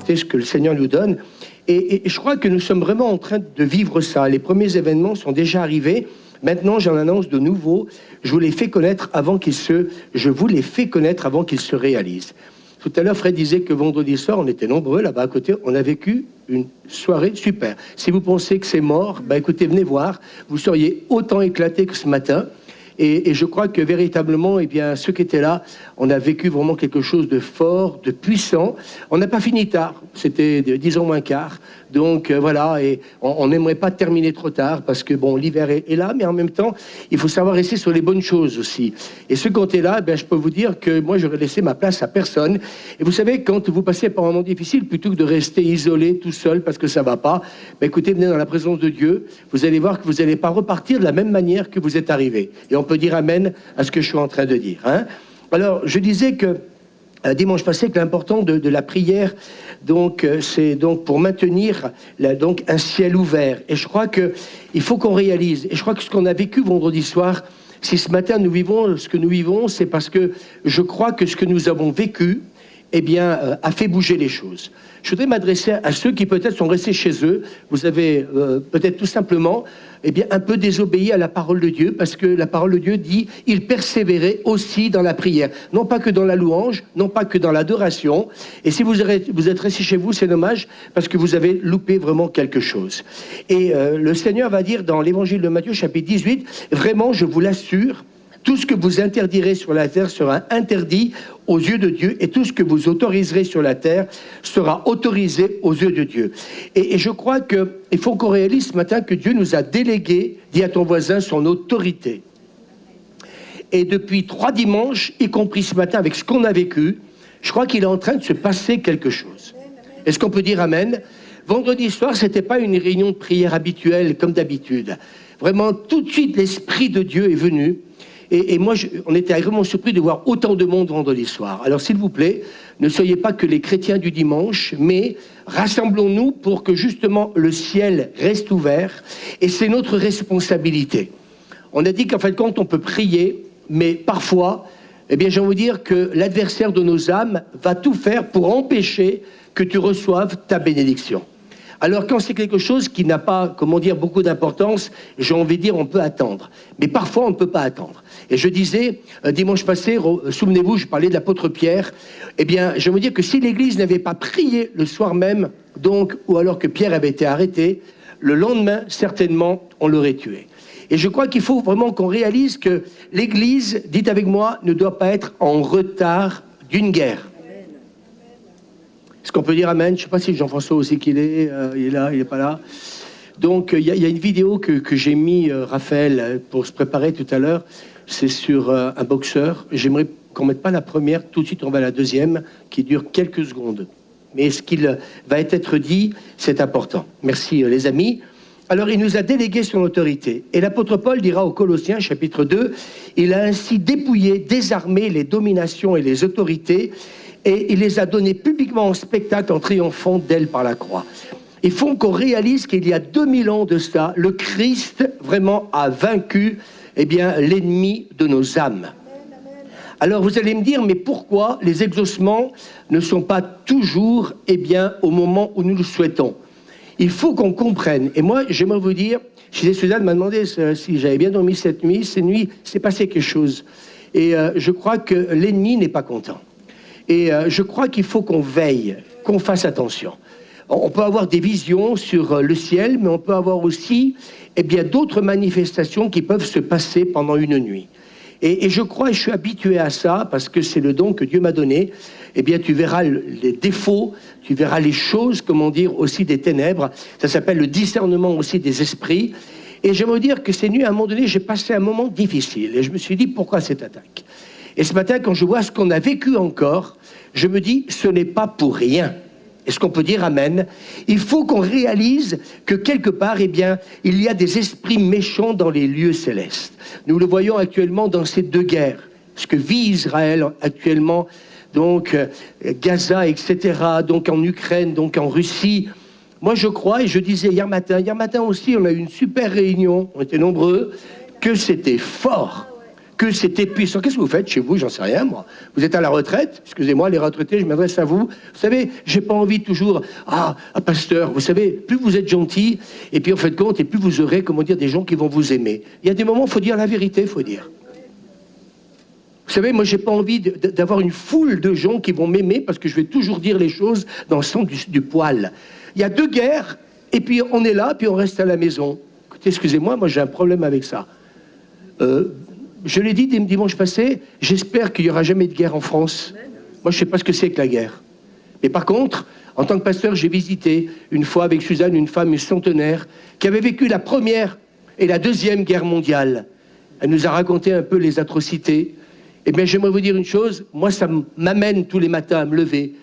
écoutez ce que le Seigneur nous donne. Et je crois que nous sommes vraiment en train de vivre ça. Les premiers événements sont déjà arrivés. Maintenant, j'en annonce de nouveaux. Je vous les fais connaître avant qu'ils se réalisent. Tout à l'heure, Fred disait que vendredi soir, on était nombreux là-bas à côté. On a vécu une soirée super. Si vous pensez que c'est mort, écoutez, venez voir. Vous seriez autant éclatés que ce matin. Et je crois que véritablement, eh bien, ceux qui étaient là, on a vécu vraiment quelque chose de fort, de puissant. On n'a pas fini tard, c'était 10 ans moins quart. Donc voilà, et on n'aimerait pas terminer trop tard parce que bon, l'hiver est là, mais en même temps, il faut savoir rester sur les bonnes choses aussi. Et ceux qui ont été là, je peux vous dire que moi, j'aurais laissé ma place à personne. Et vous savez, quand vous passez par un moment difficile, plutôt que de rester isolé, tout seul, parce que ça va pas, écoutez, venez dans la présence de Dieu. Vous allez voir que vous n'allez pas repartir de la même manière que vous êtes arrivé. Et on peut dire amen à ce que je suis en train de dire. Hein. Alors, je disais que dimanche passé que l'important de la prière, donc, c'est donc pour maintenir donc un ciel ouvert. Et je crois qu'il faut qu'on réalise. Et je crois que ce qu'on a vécu vendredi soir, si ce matin nous vivons ce que nous vivons, c'est parce que je crois que ce que nous avons vécu, eh bien, a fait bouger les choses. Je voudrais m'adresser à ceux qui peut-être sont restés chez eux. Vous avez peut-être tout simplement un peu désobéi à la parole de Dieu, parce que la parole de Dieu dit « il persévérait aussi dans la prière ». Non pas que dans la louange, non pas que dans l'adoration. Et si vous êtes restés chez vous, c'est dommage, parce que vous avez loupé vraiment quelque chose. Et le Seigneur va dire dans l'évangile de Matthieu, chapitre 18, « Vraiment, je vous l'assure, tout ce que vous interdirez sur la terre sera interdit aux yeux de Dieu, et tout ce que vous autoriserez sur la terre sera autorisé aux yeux de Dieu. » Et je crois qu'il faut qu'on réalise ce matin que Dieu nous a délégué, dis à ton voisin, son autorité. Et depuis 3 dimanches, y compris ce matin avec ce qu'on a vécu, je crois qu'il est en train de se passer quelque chose. Est-ce qu'on peut dire amen? Vendredi soir, c'était pas une réunion de prière habituelle comme d'habitude. Vraiment, tout de suite, l'Esprit de Dieu est venu. Et moi, on était vraiment surpris de voir autant de monde vendredi soir. Alors, s'il vous plaît, ne soyez pas que les chrétiens du dimanche, mais rassemblons-nous pour que justement le ciel reste ouvert. Et c'est notre responsabilité. On a dit qu'en fin de compte, on peut prier, mais parfois, j'ai envie de dire que l'adversaire de nos âmes va tout faire pour empêcher que tu reçoives ta bénédiction. Alors quand c'est quelque chose qui n'a pas, beaucoup d'importance, j'ai envie de dire on peut attendre. Mais parfois on ne peut pas attendre. Et je disais, dimanche passé, souvenez-vous, je parlais de l'apôtre Pierre, je veux dire que si l'Église n'avait pas prié le soir même, donc, ou alors que Pierre avait été arrêté, le lendemain, certainement, on l'aurait tué. Et je crois qu'il faut vraiment qu'on réalise que l'Église, dites avec moi, ne doit pas être en retard d'une guerre. Est-ce qu'on peut dire amen? Je ne sais pas si Jean-François aussi qu'il est. Il est là, il n'est pas là. Donc, il y a une vidéo que j'ai mis, Raphaël, pour se préparer tout à l'heure. C'est sur un boxeur. J'aimerais qu'on ne mette pas la première. Tout de suite, on va à la deuxième, qui dure quelques secondes. Mais ce qu'il va être dit, c'est important. Merci, les amis. Alors, il nous a délégué son autorité. Et l'apôtre Paul dira aux Colossiens, chapitre 2, « Il a ainsi dépouillé, désarmé les dominations et les autorités, et il les a données publiquement en spectacle en triomphant d'elles par la croix. » Il faut qu'on réalise qu'il y a 2000 ans de ça, le Christ vraiment a vaincu l'ennemi de nos âmes. Alors vous allez me dire, mais pourquoi les exaucements ne sont pas toujours au moment où nous le souhaitons? Il faut qu'on comprenne. Et moi, j'aimerais vous dire, Suzanne m'a demandé si j'avais bien dormi cette nuit. Cette nuit, c'est passé quelque chose. Et je crois que l'ennemi n'est pas content. Et je crois qu'il faut qu'on veille, qu'on fasse attention. On peut avoir des visions sur le ciel, mais on peut avoir aussi d'autres manifestations qui peuvent se passer pendant une nuit. Et je crois, et je suis habitué à ça, parce que c'est le don que Dieu m'a donné, tu verras les défauts, tu verras les choses, aussi des ténèbres. Ça s'appelle le discernement aussi des esprits. Et j'aimerais dire que ces nuits, à un moment donné, j'ai passé un moment difficile. Et je me suis dit, pourquoi cette attaque? Et ce matin, quand je vois ce qu'on a vécu encore, je me dis, ce n'est pas pour rien. Est-ce qu'on peut dire amen? Il faut qu'on réalise que quelque part, il y a des esprits méchants dans les lieux célestes. Nous le voyons actuellement dans ces 2 guerres. Ce que vit Israël actuellement, donc Gaza, etc., donc en Ukraine, donc en Russie. Moi, je crois, et je disais hier matin aussi, on a eu une super réunion, on était nombreux, que c'était fort. que c'était puissant. Qu'est-ce que vous faites chez vous? J'en sais rien, moi. Vous êtes à la retraite? Excusez-moi, les retraités, je m'adresse à vous. Vous savez, j'ai pas envie toujours, pasteur, vous savez, plus vous êtes gentil, et puis en fait de compte, et plus vous aurez, comment dire, des gens qui vont vous aimer. Il y a des moments, il faut dire la vérité, il faut dire. Vous savez, moi, j'ai pas envie d'avoir une foule de gens qui vont m'aimer parce que je vais toujours dire les choses dans le sens du poil. Il y a 2 guerres, et puis on est là, puis on reste à la maison. Écoutez, excusez-moi, moi j'ai un problème avec ça. Je l'ai dit dimanche passé, j'espère qu'il n'y aura jamais de guerre en France. Moi, je ne sais pas ce que c'est que la guerre. Mais par contre, en tant que pasteur, j'ai visité une fois avec Suzanne, une femme, une centenaire, qui avait vécu la première et la deuxième guerre mondiale. Elle nous a raconté un peu les atrocités. Eh bien, j'aimerais vous dire une chose, moi, ça m'amène tous les matins à me lever.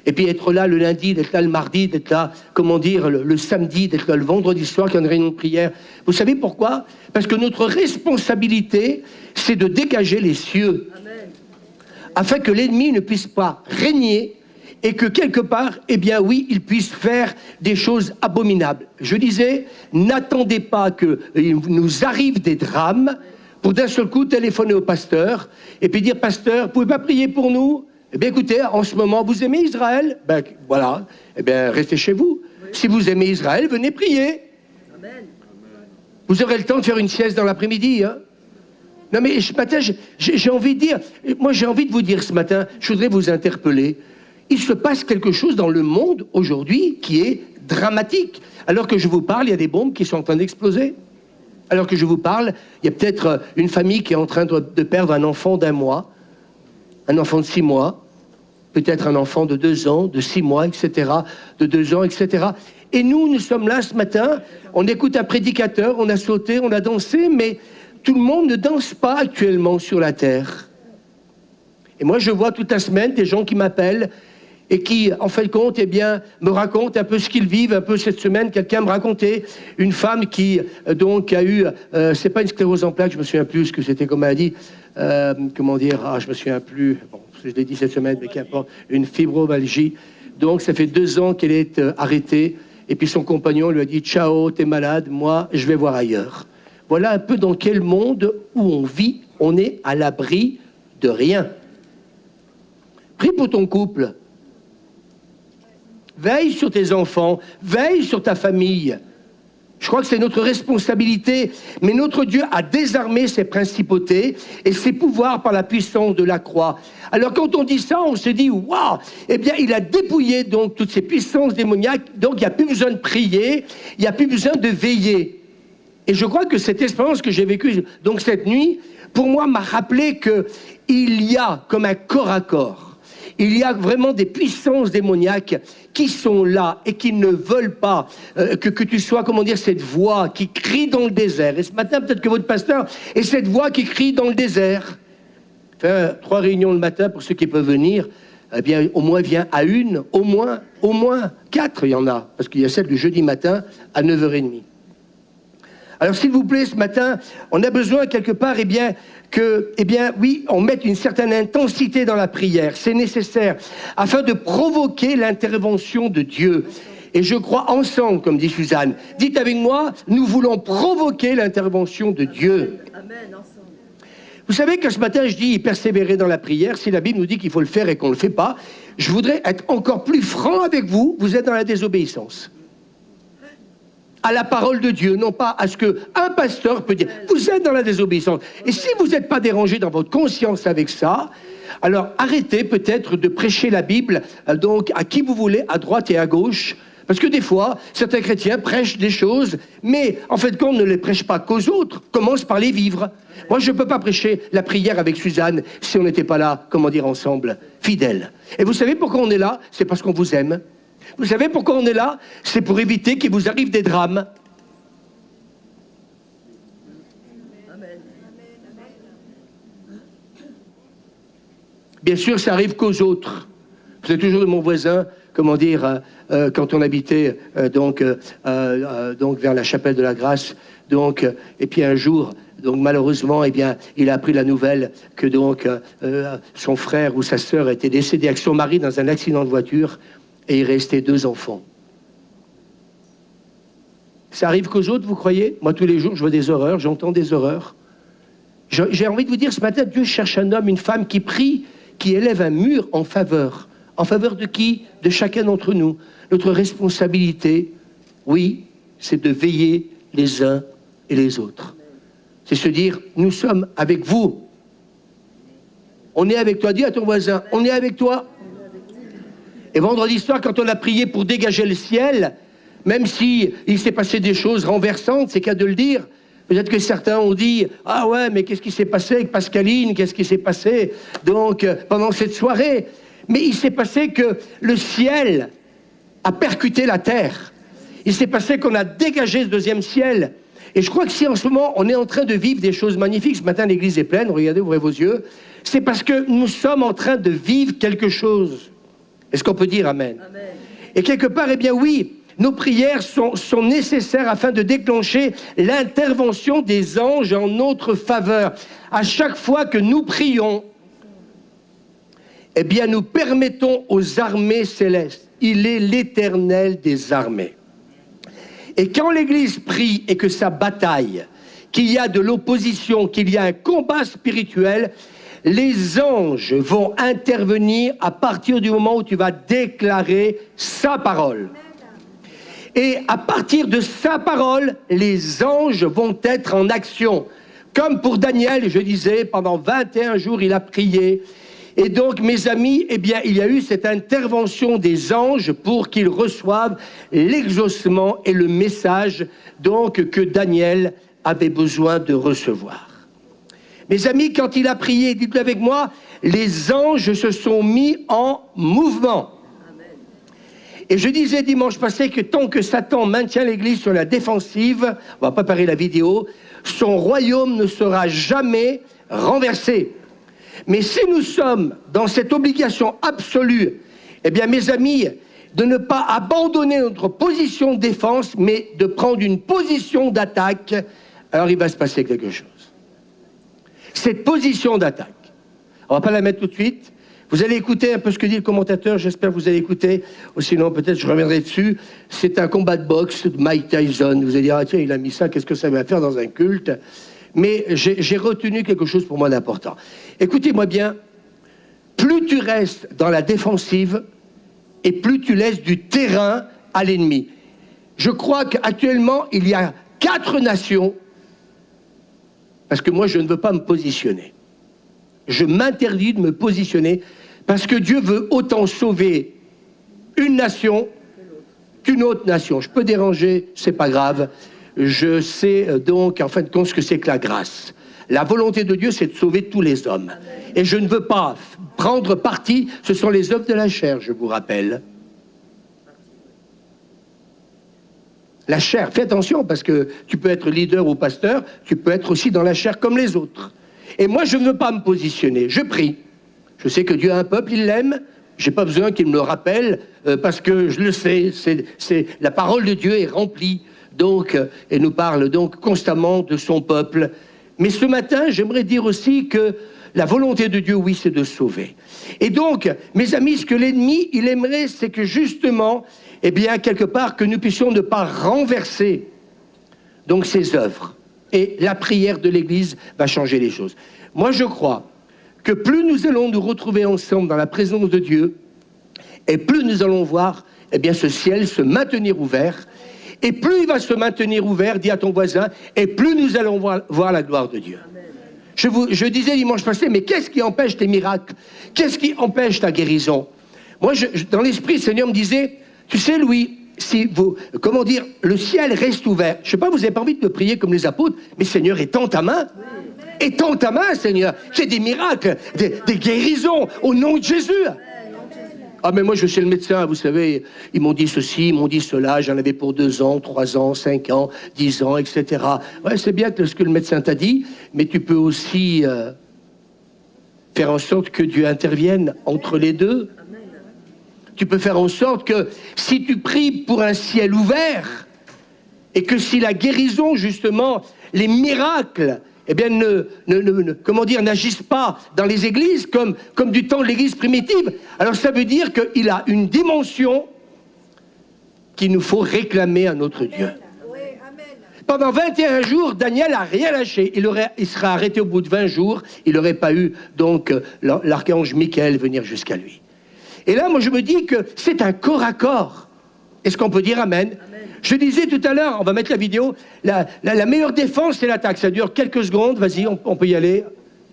Et puis être là le lundi, d'être là le mardi, d'être là, comment dire, le samedi, d'être là le vendredi soir, qu'il y a une réunion de prière. Vous savez pourquoi? Parce que notre responsabilité, c'est de dégager les cieux. Amen. Afin que l'ennemi ne puisse pas régner et que quelque part, eh bien oui, il puisse faire des choses abominables. Je disais, n'attendez pas qu'il nous arrive des drames pour d'un seul coup téléphoner au pasteur et puis dire, pasteur, vous pouvez pas prier pour nous? Eh bien, écoutez, en ce moment, vous aimez Israël? Ben, voilà. Eh bien, restez chez vous. Oui. Si vous aimez Israël, venez prier. Amen. Vous aurez le temps de faire une sieste dans l'après-midi, hein? Non, mais ce matin, j'ai envie de dire... Moi, j'ai envie de vous dire ce matin, je voudrais vous interpeller. Il se passe quelque chose dans le monde, aujourd'hui, qui est dramatique. Alors que je vous parle, il y a des bombes qui sont en train d'exploser. Alors que je vous parle, il y a peut-être une famille qui est en train de perdre un enfant d'1 mois, un enfant de 6 mois, peut-être un enfant de 2 ans, de 6 mois, etc., de 2 ans, etc. Et nous sommes là ce matin, on écoute un prédicateur, on a sauté, on a dansé, mais tout le monde ne danse pas actuellement sur la terre. Et moi, je vois toute la semaine des gens qui m'appellent et qui, en fin de compte, eh bien, me racontent un peu ce qu'ils vivent. Un peu cette semaine, quelqu'un me racontait une femme qui, donc, a eu, c'est pas une sclérose en plaques, je me souviens plus ce que c'était comme maladie, comment dire, je me souviens plus, bon, je l'ai dit cette semaine, mais qu'importe, une fibromyalgie. Donc, ça fait 2 ans qu'elle est arrêtée, et puis son compagnon lui a dit, ciao, t'es malade, moi, je vais voir ailleurs. Voilà un peu dans quel monde où on vit, on est à l'abri de rien. Prie pour ton couple. Veille sur tes enfants, veille sur ta famille. Je crois que c'est notre responsabilité, mais notre Dieu a désarmé ses principautés et ses pouvoirs par la puissance de la croix. Alors quand on dit ça, on se dit, waouh, eh bien il a dépouillé donc toutes ces puissances démoniaques, donc il n'y a plus besoin de prier, il n'y a plus besoin de veiller. Et je crois que cette expérience que j'ai vécue donc cette nuit, pour moi, m'a rappelé qu'il y a comme un corps à corps. Il y a vraiment des puissances démoniaques qui sont là et qui ne veulent pas que tu sois, comment dire, cette voix qui crie dans le désert. Et ce matin, peut-être que votre pasteur est cette voix qui crie dans le désert. Faire 3 réunions le matin pour ceux qui peuvent venir, eh bien, au moins vient à une, au moins 4, il y en a. Parce qu'il y a celle du jeudi matin à 9h30. Alors, s'il vous plaît, ce matin, on a besoin quelque part, oui, on mette une certaine intensité dans la prière. C'est nécessaire afin de provoquer l'intervention de Dieu. Et je crois ensemble, comme dit Suzanne. Dites avec moi, nous voulons provoquer l'intervention de Dieu. Amen, ensemble. Vous savez que ce matin, je dis persévérer dans la prière. Si la Bible nous dit qu'il faut le faire et qu'on ne le fait pas, je voudrais être encore plus franc avec vous. Vous êtes dans la désobéissance. À la parole de Dieu, non pas à ce qu'un pasteur peut dire. Vous êtes dans la désobéissance. Et si vous n'êtes pas dérangé dans votre conscience avec ça, alors arrêtez peut-être de prêcher la Bible donc à qui vous voulez, à droite et à gauche. Parce que des fois, certains chrétiens prêchent des choses, mais en fait, quand on ne les prêche pas qu'aux autres, commence par les vivre. Moi, je ne peux pas prêcher la prière avec Suzanne si on n'était pas là, comment dire, ensemble, fidèles. Et vous savez pourquoi on est là? C'est parce qu'on vous aime. Vous savez pourquoi on est là? C'est pour éviter qu'il vous arrive des drames. Amen. Bien sûr, ça arrive qu'aux autres. Vous êtes toujours de mon voisin, comment dire, quand on habitait donc vers la chapelle de la Grâce, donc, et puis un jour, donc malheureusement, eh bien, il a appris la nouvelle que donc son frère ou sa sœur était décédé avec son mari dans un accident de voiture. Et il restait 2 enfants. Ça arrive qu'aux autres, vous croyez? Moi, tous les jours, je vois des horreurs, j'entends des horreurs. J'ai envie de vous dire ce matin, Dieu cherche un homme, une femme qui prie, qui élève un mur en faveur. En faveur de qui? De chacun d'entre nous. Notre responsabilité, oui, c'est de veiller les uns et les autres. C'est se dire, nous sommes avec vous. On est avec toi. Dis à ton voisin, on est avec toi. Et vendredi soir, quand on a prié pour dégager le ciel, même si il s'est passé des choses renversantes, c'est qu'à de le dire. Peut-être que certains ont dit, ah ouais, mais qu'est-ce qui s'est passé avec Pascaline? Qu'est-ce qui s'est passé donc pendant cette soirée? Mais il s'est passé que le ciel a percuté la terre. Il s'est passé qu'on a dégagé ce deuxième ciel. Et je crois que si en ce moment, on est en train de vivre des choses magnifiques, ce matin l'église est pleine, regardez, ouvrez vos yeux, c'est parce que nous sommes en train de vivre quelque chose. Est-ce qu'on peut dire amen? Amen. Et quelque part, eh bien oui, nos prières sont nécessaires afin de déclencher l'intervention des anges en notre faveur. À chaque fois que nous prions, eh bien nous permettons aux armées célestes, il est l'Éternel des armées. Et quand l'Église prie et que ça bataille, qu'il y a de l'opposition, qu'il y a un combat spirituel, les anges vont intervenir à partir du moment où tu vas déclarer sa parole. Et à partir de sa parole, les anges vont être en action. Comme pour Daniel, je disais, pendant 21 jours, il a prié. Et donc, mes amis, eh bien, il y a eu cette intervention des anges pour qu'ils reçoivent l'exaucement et le message donc que Daniel avait besoin de recevoir. Mes amis, quand il a prié, dites-le avec moi, les anges se sont mis en mouvement. Et je disais dimanche passé que tant que Satan maintient l'Église sur la défensive, on va préparer la vidéo, son royaume ne sera jamais renversé. Mais si nous sommes dans cette obligation absolue, eh bien mes amis, de ne pas abandonner notre position de défense, mais de prendre une position d'attaque, alors il va se passer quelque chose. Cette position d'attaque, on ne va pas la mettre tout de suite. Vous allez écouter un peu ce que dit le commentateur, j'espère que vous allez écouter, ou sinon peut-être je reviendrai dessus. C'est un combat de boxe de Mike Tyson. Vous allez dire, ah tiens, il a mis ça, qu'est-ce que ça va faire dans un culte? Mais j'ai retenu quelque chose pour moi d'important. Écoutez-moi bien, plus tu restes dans la défensive et plus tu laisses du terrain à l'ennemi. Je crois qu'actuellement, il y a 4 nations, parce que moi je ne veux pas me positionner. Je m'interdis de me positionner parce que Dieu veut autant sauver une nation qu'une autre nation. Je peux déranger, c'est pas grave. Je sais donc en fin de compte ce que c'est que la grâce. La volonté de Dieu, c'est de sauver tous les hommes. Et je ne veux pas prendre parti, ce sont les œuvres de la chair, je vous rappelle. La chair, fais attention parce que tu peux être leader ou pasteur, tu peux être aussi dans la chair comme les autres. Et moi, je ne veux pas me positionner, je prie. Je sais que Dieu a un peuple, il l'aime. Je n'ai pas besoin qu'il me le rappelle parce que je le sais. La parole de Dieu est remplie donc, et nous parle donc constamment de son peuple. Mais ce matin, j'aimerais dire aussi que la volonté de Dieu, oui, c'est de sauver. Et donc, mes amis, ce que l'ennemi, il aimerait, c'est que justement, eh bien, quelque part, que nous puissions ne pas renverser donc ses œuvres. Et la prière de l'Église va changer les choses. Moi, je crois que plus nous allons nous retrouver ensemble dans la présence de Dieu, et plus nous allons voir eh bien, ce ciel se maintenir ouvert, et plus il va se maintenir ouvert, dis à ton voisin, et plus nous allons voir la gloire de Dieu. Je disais dimanche passé, mais qu'est-ce qui empêche tes miracles? Qu'est-ce qui empêche ta guérison? Moi, dans l'esprit, le Seigneur me disait, tu sais, Louis, si vous, comment dire, le ciel reste ouvert. Je ne sais pas, vous n'avez pas envie de me prier comme les apôtres, mais Seigneur, étends ta main. Étends ta main, Seigneur. J'ai des miracles, des guérisons, au nom de Jésus. Ah, mais moi, je suis le médecin, vous savez, ils m'ont dit ceci, ils m'ont dit cela, j'en avais pour 2 ans, 3 ans, 5 ans, 10 ans, etc. Ouais, c'est bien ce que le médecin t'a dit, mais tu peux aussi faire en sorte que Dieu intervienne entre les deux. Tu peux faire en sorte que si tu pries pour un ciel ouvert, et que si la guérison, justement, les miracles, eh bien, comment dire, n'agissent pas dans les églises comme du temps de l'église primitive, alors ça veut dire qu'il a une dimension qu'il nous faut réclamer à notre Dieu. Pendant 21 jours, Daniel n'a rien lâché. Il sera arrêté au bout de 20 jours. Il n'aurait pas eu donc l'archange Michael venir jusqu'à lui. Et là, moi, je me dis que c'est un corps à corps. Est-ce qu'on peut dire amen? Je disais tout à l'heure, on va mettre la vidéo, la meilleure défense, c'est l'attaque. Ça dure quelques secondes. Vas-y, on peut y aller.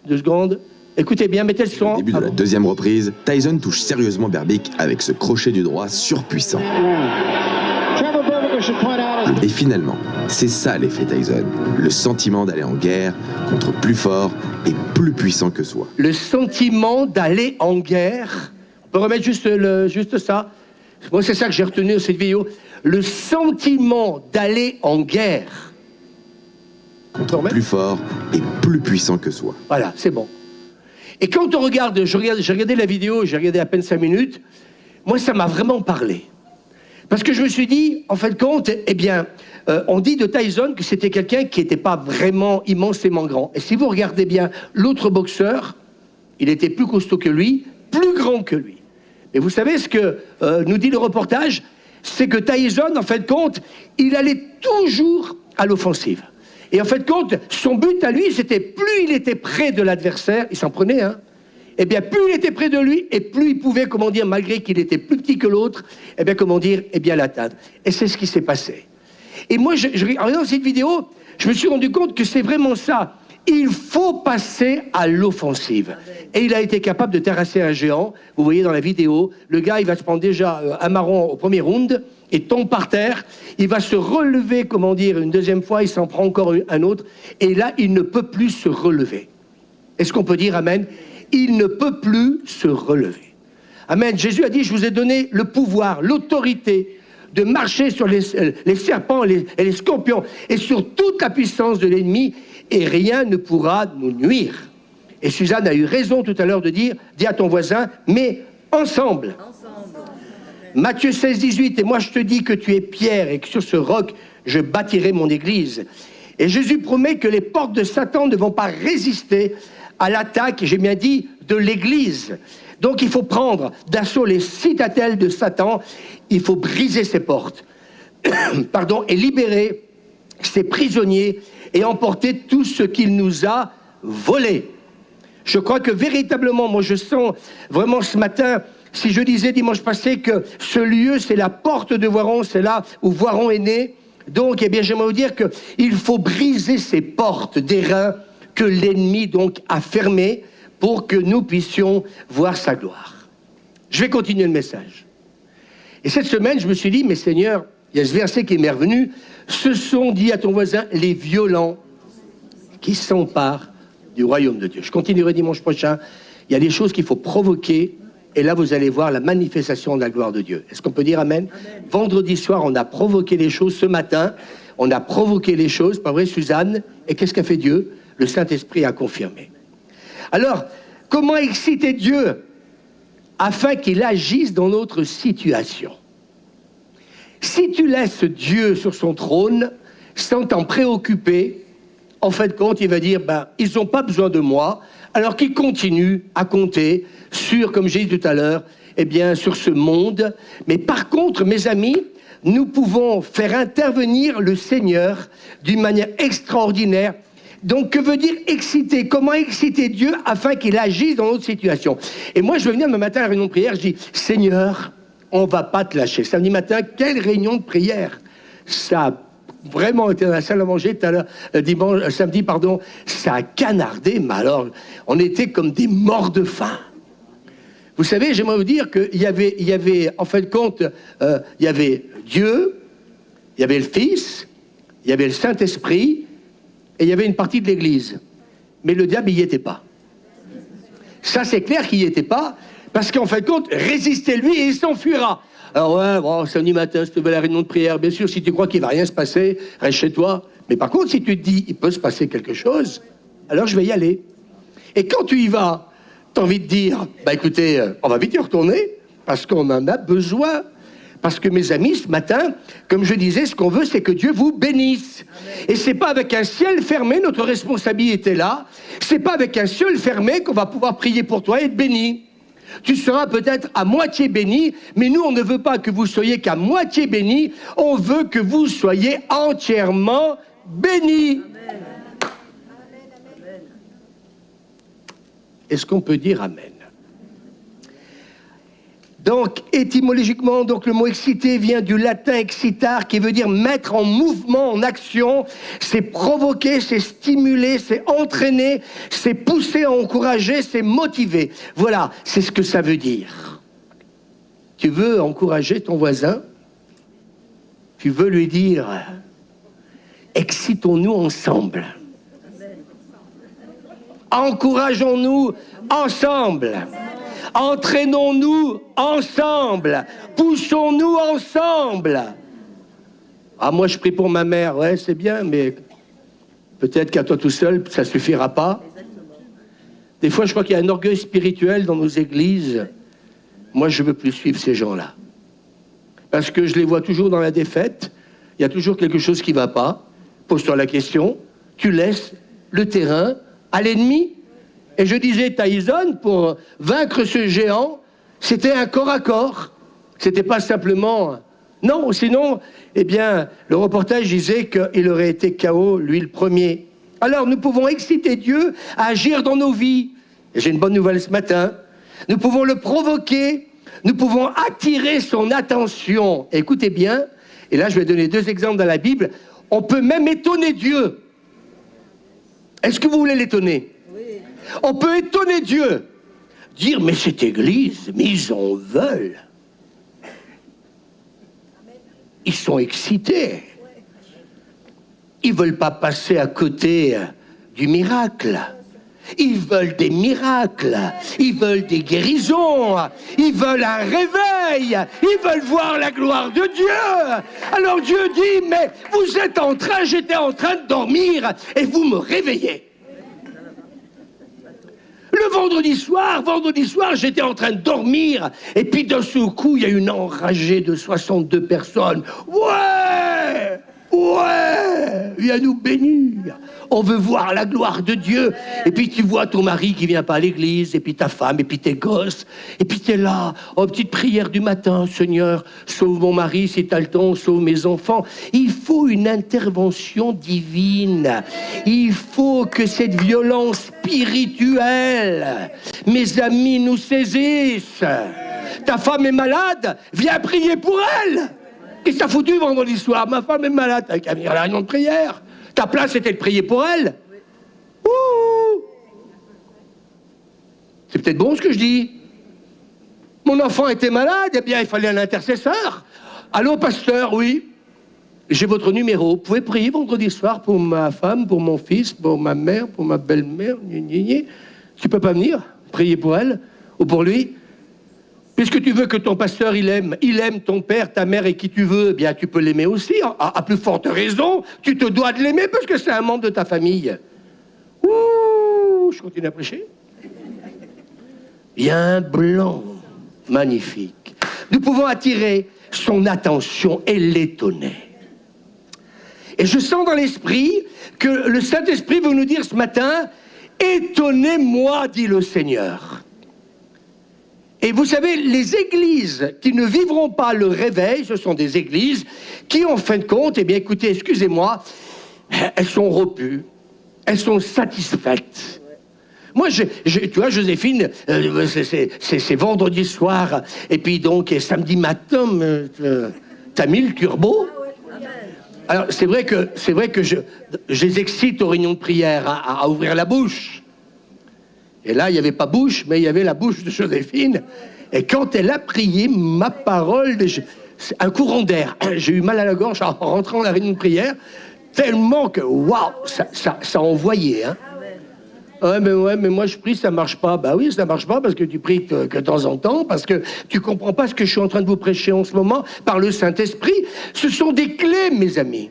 2 secondes. Écoutez bien, mettez le son. Au début de la deuxième reprise, Tyson touche sérieusement Berbick avec ce crochet du droit surpuissant. Et finalement, c'est ça l'effet Tyson. Le sentiment d'aller en guerre contre plus fort et plus puissant que soi. Le sentiment d'aller en guerre. On peut remettre juste ça. Moi, c'est ça que j'ai retenu de cette vidéo. Le sentiment d'aller en guerre. Contre plus fort et plus puissant que soi. Voilà, c'est bon. Et quand on regarde, j'ai regardé la vidéo, j'ai regardé à peine 5 minutes, moi, ça m'a vraiment parlé. Parce que je me suis dit, en fin de compte, eh bien, on dit de Tyson que c'était quelqu'un qui n'était pas vraiment immensément grand. Et si vous regardez bien l'autre boxeur, il était plus costaud que lui, plus grand que lui. Et vous savez ce que nous dit le reportage, c'est que Tyson, en fin de compte, il allait toujours à l'offensive. Et en fin de compte, son but à lui, c'était plus il était près de l'adversaire, il s'en prenait, hein, eh bien, plus il était près de lui, et plus il pouvait, comment dire, malgré qu'il était plus petit que l'autre, eh bien, comment dire, eh bien, l'atteindre. Et c'est ce qui s'est passé. Et moi, en regardant cette vidéo, je me suis rendu compte que c'est vraiment ça. Il faut passer à l'offensive. Et il a été capable de terrasser un géant. Vous voyez dans la vidéo, le gars, il va se prendre déjà un marron au premier round, et tombe par terre. Il va se relever, comment dire, une deuxième fois, il s'en prend encore un autre. Et là, il ne peut plus se relever. Est-ce qu'on peut dire amen? Il ne peut plus se relever. Amen. Jésus a dit, je vous ai donné le pouvoir, l'autorité de marcher sur les serpents et les scorpions et sur toute la puissance de l'ennemi et rien ne pourra nous nuire. Et Suzanne a eu raison tout à l'heure de dire, dis à ton voisin, mais ensemble. Matthieu 16, 18, et moi je te dis que tu es Pierre et que sur ce roc, je bâtirai mon église. Et Jésus promet que les portes de Satan ne vont pas résister à l'attaque, j'ai bien dit, de l'église. Donc il faut prendre d'assaut les citadelles de Satan, il faut briser ses portes, pardon, et libérer ses prisonniers et emporter tout ce qu'il nous a volé. Je crois que véritablement, moi je sens vraiment ce matin, si je disais dimanche passé que ce lieu c'est la porte de Voiron, c'est là où Voiron est né, donc eh bien j'aimerais vous dire qu'il faut briser ces portes d'airain que l'ennemi donc a fermées pour que nous puissions voir sa gloire. Je vais continuer le message. Et cette semaine, je me suis dit, mais Seigneur, il y a ce verset qui m'est revenu, ce sont, dis à ton voisin, les violents qui s'emparent du royaume de Dieu. Je continuerai dimanche prochain. Il y a des choses qu'il faut provoquer, et là, vous allez voir la manifestation de la gloire de Dieu. Est-ce qu'on peut dire amen? Vendredi soir, on a provoqué les choses. Ce matin, on a provoqué les choses, pas vrai, Suzanne? Et qu'est-ce qu'a fait Dieu? Le Saint-Esprit a confirmé. Alors, comment exciter Dieu afin qu'il agisse dans notre situation? Si tu laisses Dieu sur son trône sans t'en préoccuper, en fin de compte, il va dire, ben, ils n'ont pas besoin de moi, alors qu'il continue à compter sur, comme j'ai dit tout à l'heure, eh bien, sur ce monde. Mais par contre, mes amis, nous pouvons faire intervenir le Seigneur d'une manière extraordinaire. Donc, que veut dire exciter? Comment exciter Dieu afin qu'il agisse dans notre situation? Et moi, je vais venir le matin à la réunion de prière, je dis, Seigneur, on ne va pas te lâcher. Samedi matin, quelle réunion de prière? Ça a vraiment été dans la salle à manger tout à l'heure, samedi, pardon, ça a canardé, mais alors, on était comme des morts de faim. Vous savez, j'aimerais vous dire qu'il y avait, en fin de compte, il y avait Dieu, il y avait le Fils, il y avait le Saint-Esprit, et il y avait une partie de l'Église. Mais le diable, il n'y était pas. Ça, c'est clair qu'il n'y était pas, parce qu'en fin de compte, résistez-lui et il s'enfuira. Alors ouais, bon, samedi matin, si tu veux la réunion de prière, bien sûr, si tu crois qu'il ne va rien se passer, reste chez toi. Mais par contre, si tu te dis, il peut se passer quelque chose, alors je vais y aller. Et quand tu y vas, tu as envie de dire, bah écoutez, on va vite y retourner, parce qu'on en a besoin. Parce que mes amis, ce matin, comme je disais, ce qu'on veut, c'est que Dieu vous bénisse. Amen. Et c'est pas avec un ciel fermé, notre responsabilité là, c'est pas avec un ciel fermé qu'on va pouvoir prier pour toi et être béni. Tu seras peut-être à moitié béni, mais nous, on ne veut pas que vous soyez qu'à moitié béni, on veut que vous soyez entièrement bénis. Est-ce qu'on peut dire amen? Donc, étymologiquement, donc, le mot exciter vient du latin excitar, qui veut dire mettre en mouvement, en action. C'est provoquer, c'est stimuler, c'est entraîner, c'est pousser à encourager, c'est motiver. Voilà, c'est ce que ça veut dire. Tu veux encourager ton voisin? Tu veux lui dire, excitons-nous ensemble. Encourageons-nous ensemble. Entraînons-nous ensemble. Poussons-nous ensemble. Ah, moi je prie pour ma mère, ouais, c'est bien, mais peut-être qu'à toi tout seul, ça suffira pas. Des fois, je crois qu'il y a un orgueil spirituel dans nos églises. Moi, je veux plus suivre ces gens-là. Parce que je les vois toujours dans la défaite. Il y a toujours quelque chose qui va pas. Pose-toi la question. Tu laisses le terrain à l'ennemi. Et je disais, Tyson, pour vaincre ce géant, c'était un corps à corps. C'était pas simplement... Non, sinon, eh bien, le reportage disait qu'il aurait été KO, lui, le premier. Alors, nous pouvons exciter Dieu à agir dans nos vies. Et j'ai une bonne nouvelle ce matin. Nous pouvons le provoquer. Nous pouvons attirer son attention. Écoutez bien, et là, je vais donner 2 exemples dans la Bible. On peut même étonner Dieu. Est-ce que vous voulez l'étonner? On peut étonner Dieu, dire, mais cette église, mais ils en veulent. Ils sont excités. Ils ne veulent pas passer à côté du miracle. Ils veulent des miracles. Ils veulent des guérisons. Ils veulent un réveil. Ils veulent voir la gloire de Dieu. Alors Dieu dit, mais vous êtes j'étais en train de dormir et vous me réveillez. Le vendredi soir, j'étais en train de dormir, et puis d'un seul coup, il y a une enragée de 62 personnes. Ouais, viens nous bénir. On veut voir la gloire de Dieu. Et puis tu vois ton mari qui vient pas à l'église, et puis ta femme, et puis tes gosses, et puis t'es là, en petite prière du matin, Seigneur, sauve mon mari si t'as le temps, sauve mes enfants. Il faut une intervention divine. Il faut que cette violence spirituelle, mes amis, nous saisisse. Ta femme est malade, viens prier pour elle. Qu'est-ce que t'as foutu vendredi soir? Ma femme est malade, t'as qu'à venir à la réunion de prière. Ta place était de prier pour elle. Ouh. C'est peut-être bon ce que je dis. Mon enfant était malade, eh bien il fallait un intercesseur. Allô pasteur, oui. J'ai votre numéro. Vous pouvez prier vendredi soir pour ma femme, pour mon fils, pour ma mère, pour ma belle-mère. Tu peux pas venir prier pour elle ou pour lui? Puisque tu veux que ton pasteur, il aime ton père, ta mère et qui tu veux, eh bien, tu peux l'aimer aussi. À plus forte raison, tu te dois de l'aimer parce que c'est un membre de ta famille. Ouh, je continue à prêcher. Bien blanc, magnifique. Nous pouvons attirer son attention et l'étonner. Et je sens dans l'esprit que le Saint-Esprit veut nous dire ce matin, étonnez-moi, dit le Seigneur. Et vous savez, les églises qui ne vivront pas le réveil, ce sont des églises qui, en fin de compte, eh bien, écoutez, excusez-moi, elles sont repues, elles sont satisfaites. Moi, tu vois, Joséphine, c'est vendredi soir, et puis donc, et samedi matin, t'as mis le turbo. Alors, c'est vrai que je les excite aux réunions de prière à ouvrir la bouche. Et là, il n'y avait pas bouche, mais il y avait la bouche de Joséphine. Et quand elle a prié, ma parole, un courant d'air. J'ai eu mal à la gorge en rentrant dans la réunion de prière, tellement que, waouh, ça envoyait. Hein. Ouais, mais moi je prie, ça marche pas. Bah oui, ça marche pas parce que tu pries que de temps en temps, parce que tu comprends pas ce que je suis en train de vous prêcher en ce moment par le Saint-Esprit. Ce sont des clés, mes amis.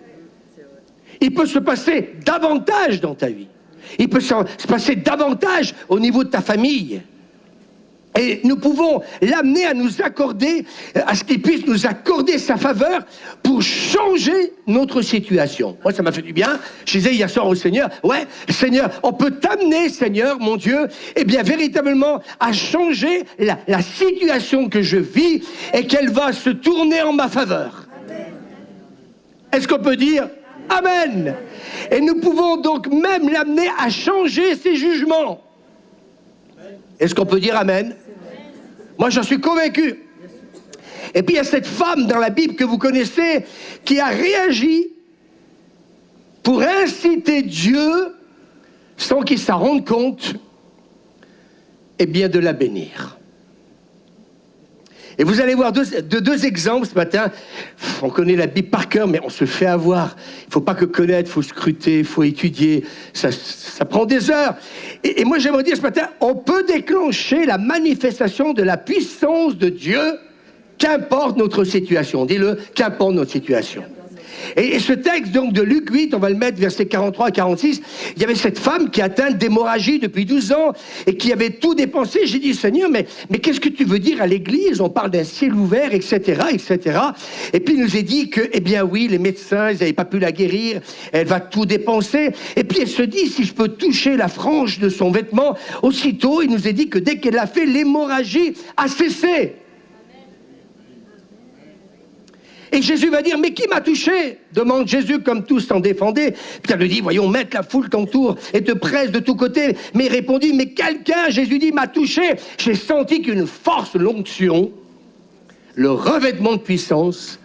Il peut se passer davantage dans ta vie. Il peut se passer davantage au niveau de ta famille. Et nous pouvons l'amener à nous accorder, à ce qu'il puisse nous accorder sa faveur pour changer notre situation. Moi, ça m'a fait du bien. Je disais hier soir au Seigneur, ouais, Seigneur, on peut t'amener, Seigneur, mon Dieu, eh bien, véritablement, à changer la situation que je vis et qu'elle va se tourner en ma faveur. Est-ce qu'on peut dire Amen. Et nous pouvons donc même l'amener à changer ses jugements. Est-ce qu'on peut dire amen? Moi, j'en suis convaincu. Et puis, il y a cette femme dans la Bible que vous connaissez qui a réagi pour inciter Dieu, sans qu'il s'en rende compte, eh bien, de la bénir. Et vous allez voir deux exemples ce matin. On connaît la Bible par cœur, mais on se fait avoir. Il ne faut pas que connaître, il faut scruter, il faut étudier. Ça prend des heures. Et moi, j'aimerais dire ce matin, on peut déclencher la manifestation de la puissance de Dieu, qu'importe notre situation. Dis-le, qu'importe notre situation. Et ce texte donc de Luc 8, on va le mettre versets 43 à 46, il y avait cette femme qui est atteinte d'hémorragie depuis 12 ans et qui avait tout dépensé. J'ai dit, Seigneur, mais qu'est-ce que tu veux dire à l'église? On parle d'un ciel ouvert, etc., etc. Et puis il nous est dit que, eh bien oui, les médecins, ils n'avaient pas pu la guérir, elle va tout dépenser. Et puis elle se dit, si je peux toucher la frange de son vêtement, aussitôt, il nous est dit que dès qu'elle l'a fait, l'hémorragie a cessé. Et Jésus va dire, mais qui m'a touché? Demande Jésus, comme tous s'en défendaient. Pierre lui dit, voyons, maître, la foule t'entoure et te presse de tous côtés. Mais il répondit, mais quelqu'un, Jésus dit, m'a touché. J'ai senti qu'une force, l'onction, le revêtement de puissance,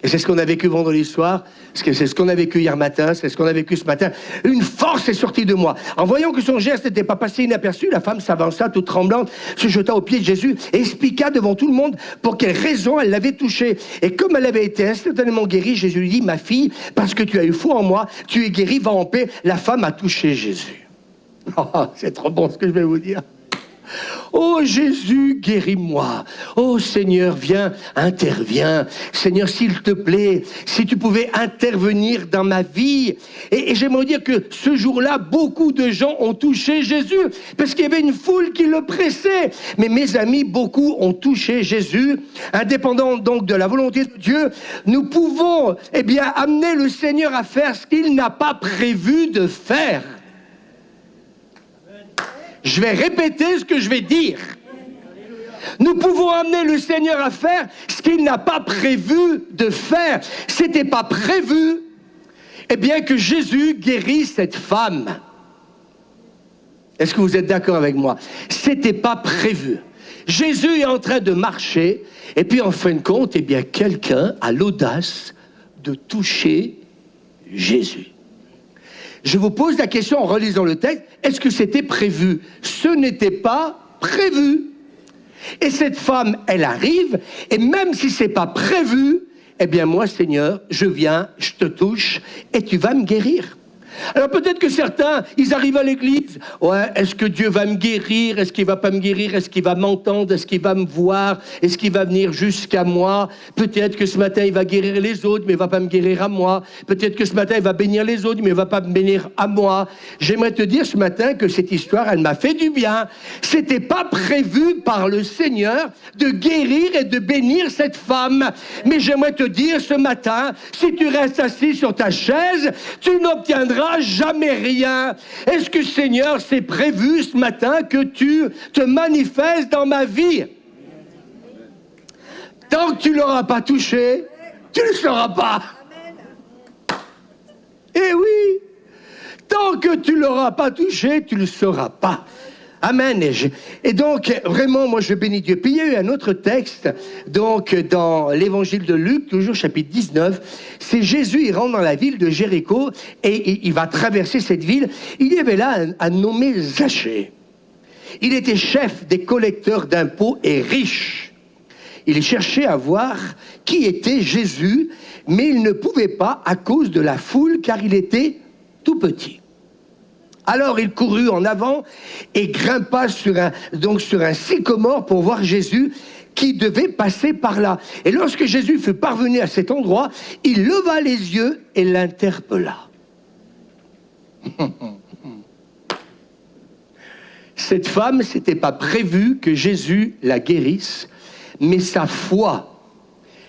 et c'est ce qu'on a vécu vendredi soir, c'est ce qu'on a vécu hier matin, c'est ce qu'on a vécu ce matin. Une force est sortie de moi. En voyant que son geste n'était pas passé inaperçu, la femme s'avança toute tremblante, se jeta aux pieds de Jésus et expliqua devant tout le monde pour quelle raison elle l'avait touché. Et comme elle avait été instantanément guérie, Jésus lui dit, ma fille, parce que tu as eu foi en moi, tu es guérie, va en paix. La femme a touché Jésus. Oh, c'est trop bon ce que je vais vous dire. Oh Jésus, guéris-moi. Oh Seigneur, viens, interviens. Seigneur, s'il te plaît, si tu pouvais intervenir dans ma vie. Et j'aimerais dire que ce jour-là, beaucoup de gens ont touché Jésus parce qu'il y avait une foule qui le pressait. Mais mes amis, beaucoup ont touché Jésus. Indépendant donc de la volonté de Dieu, nous pouvons, eh bien, amener le Seigneur à faire ce qu'il n'a pas prévu de faire. Je vais répéter ce que je vais dire. Nous pouvons amener le Seigneur à faire ce qu'il n'a pas prévu de faire. C'était pas prévu, eh bien, que Jésus guérisse cette femme. Est-ce que vous êtes d'accord avec moi? C'était pas prévu. Jésus est en train de marcher, et puis en fin de compte, eh bien, quelqu'un a l'audace de toucher Jésus. Je vous pose la question en relisant le texte, est-ce que c'était prévu? Ce n'était pas prévu. Et cette femme, elle arrive, et même si ce n'est pas prévu, eh bien moi, Seigneur, je viens, je te touche, et tu vas me guérir. Alors peut-être que certains, ils arrivent à l'église. Ouais, est-ce que Dieu va me guérir? Est-ce qu'il va pas me guérir? Est-ce qu'il va m'entendre? Est-ce qu'il va me voir? Est-ce qu'il va venir jusqu'à moi? Peut-être que ce matin, il va guérir les autres, mais il va pas me guérir à moi. Peut-être que ce matin, il va bénir les autres, mais il va pas me bénir à moi. J'aimerais te dire ce matin que cette histoire, elle m'a fait du bien. C'était pas prévu par le Seigneur de guérir et de bénir cette femme. Mais j'aimerais te dire ce matin, si tu restes assis sur ta chaise, tu n'obtiendras jamais rien. Est-ce que Seigneur, c'est prévu ce matin que tu te manifestes dans ma vie? Tant que tu ne l'auras pas touché, tu ne le sauras pas. Eh oui, tant que tu ne l'auras pas touché, tu ne le sauras pas. Amen. Et donc, vraiment, moi, je bénis Dieu. Puis, il y a eu un autre texte, donc, dans l'évangile de Luc, toujours chapitre 19. C'est Jésus, il rentre dans la ville de Jéricho et il va traverser cette ville. Il y avait là un nommé Zachée. Il était chef des collecteurs d'impôts et riche. Il cherchait à voir qui était Jésus, mais il ne pouvait pas à cause de la foule, car il était tout petit. Alors il courut en avant et grimpa sur un sycomore pour voir Jésus qui devait passer par là. Et lorsque Jésus fut parvenu à cet endroit, il leva les yeux et l'interpella. Cette femme, c'était pas prévu que Jésus la guérisse, mais sa foi,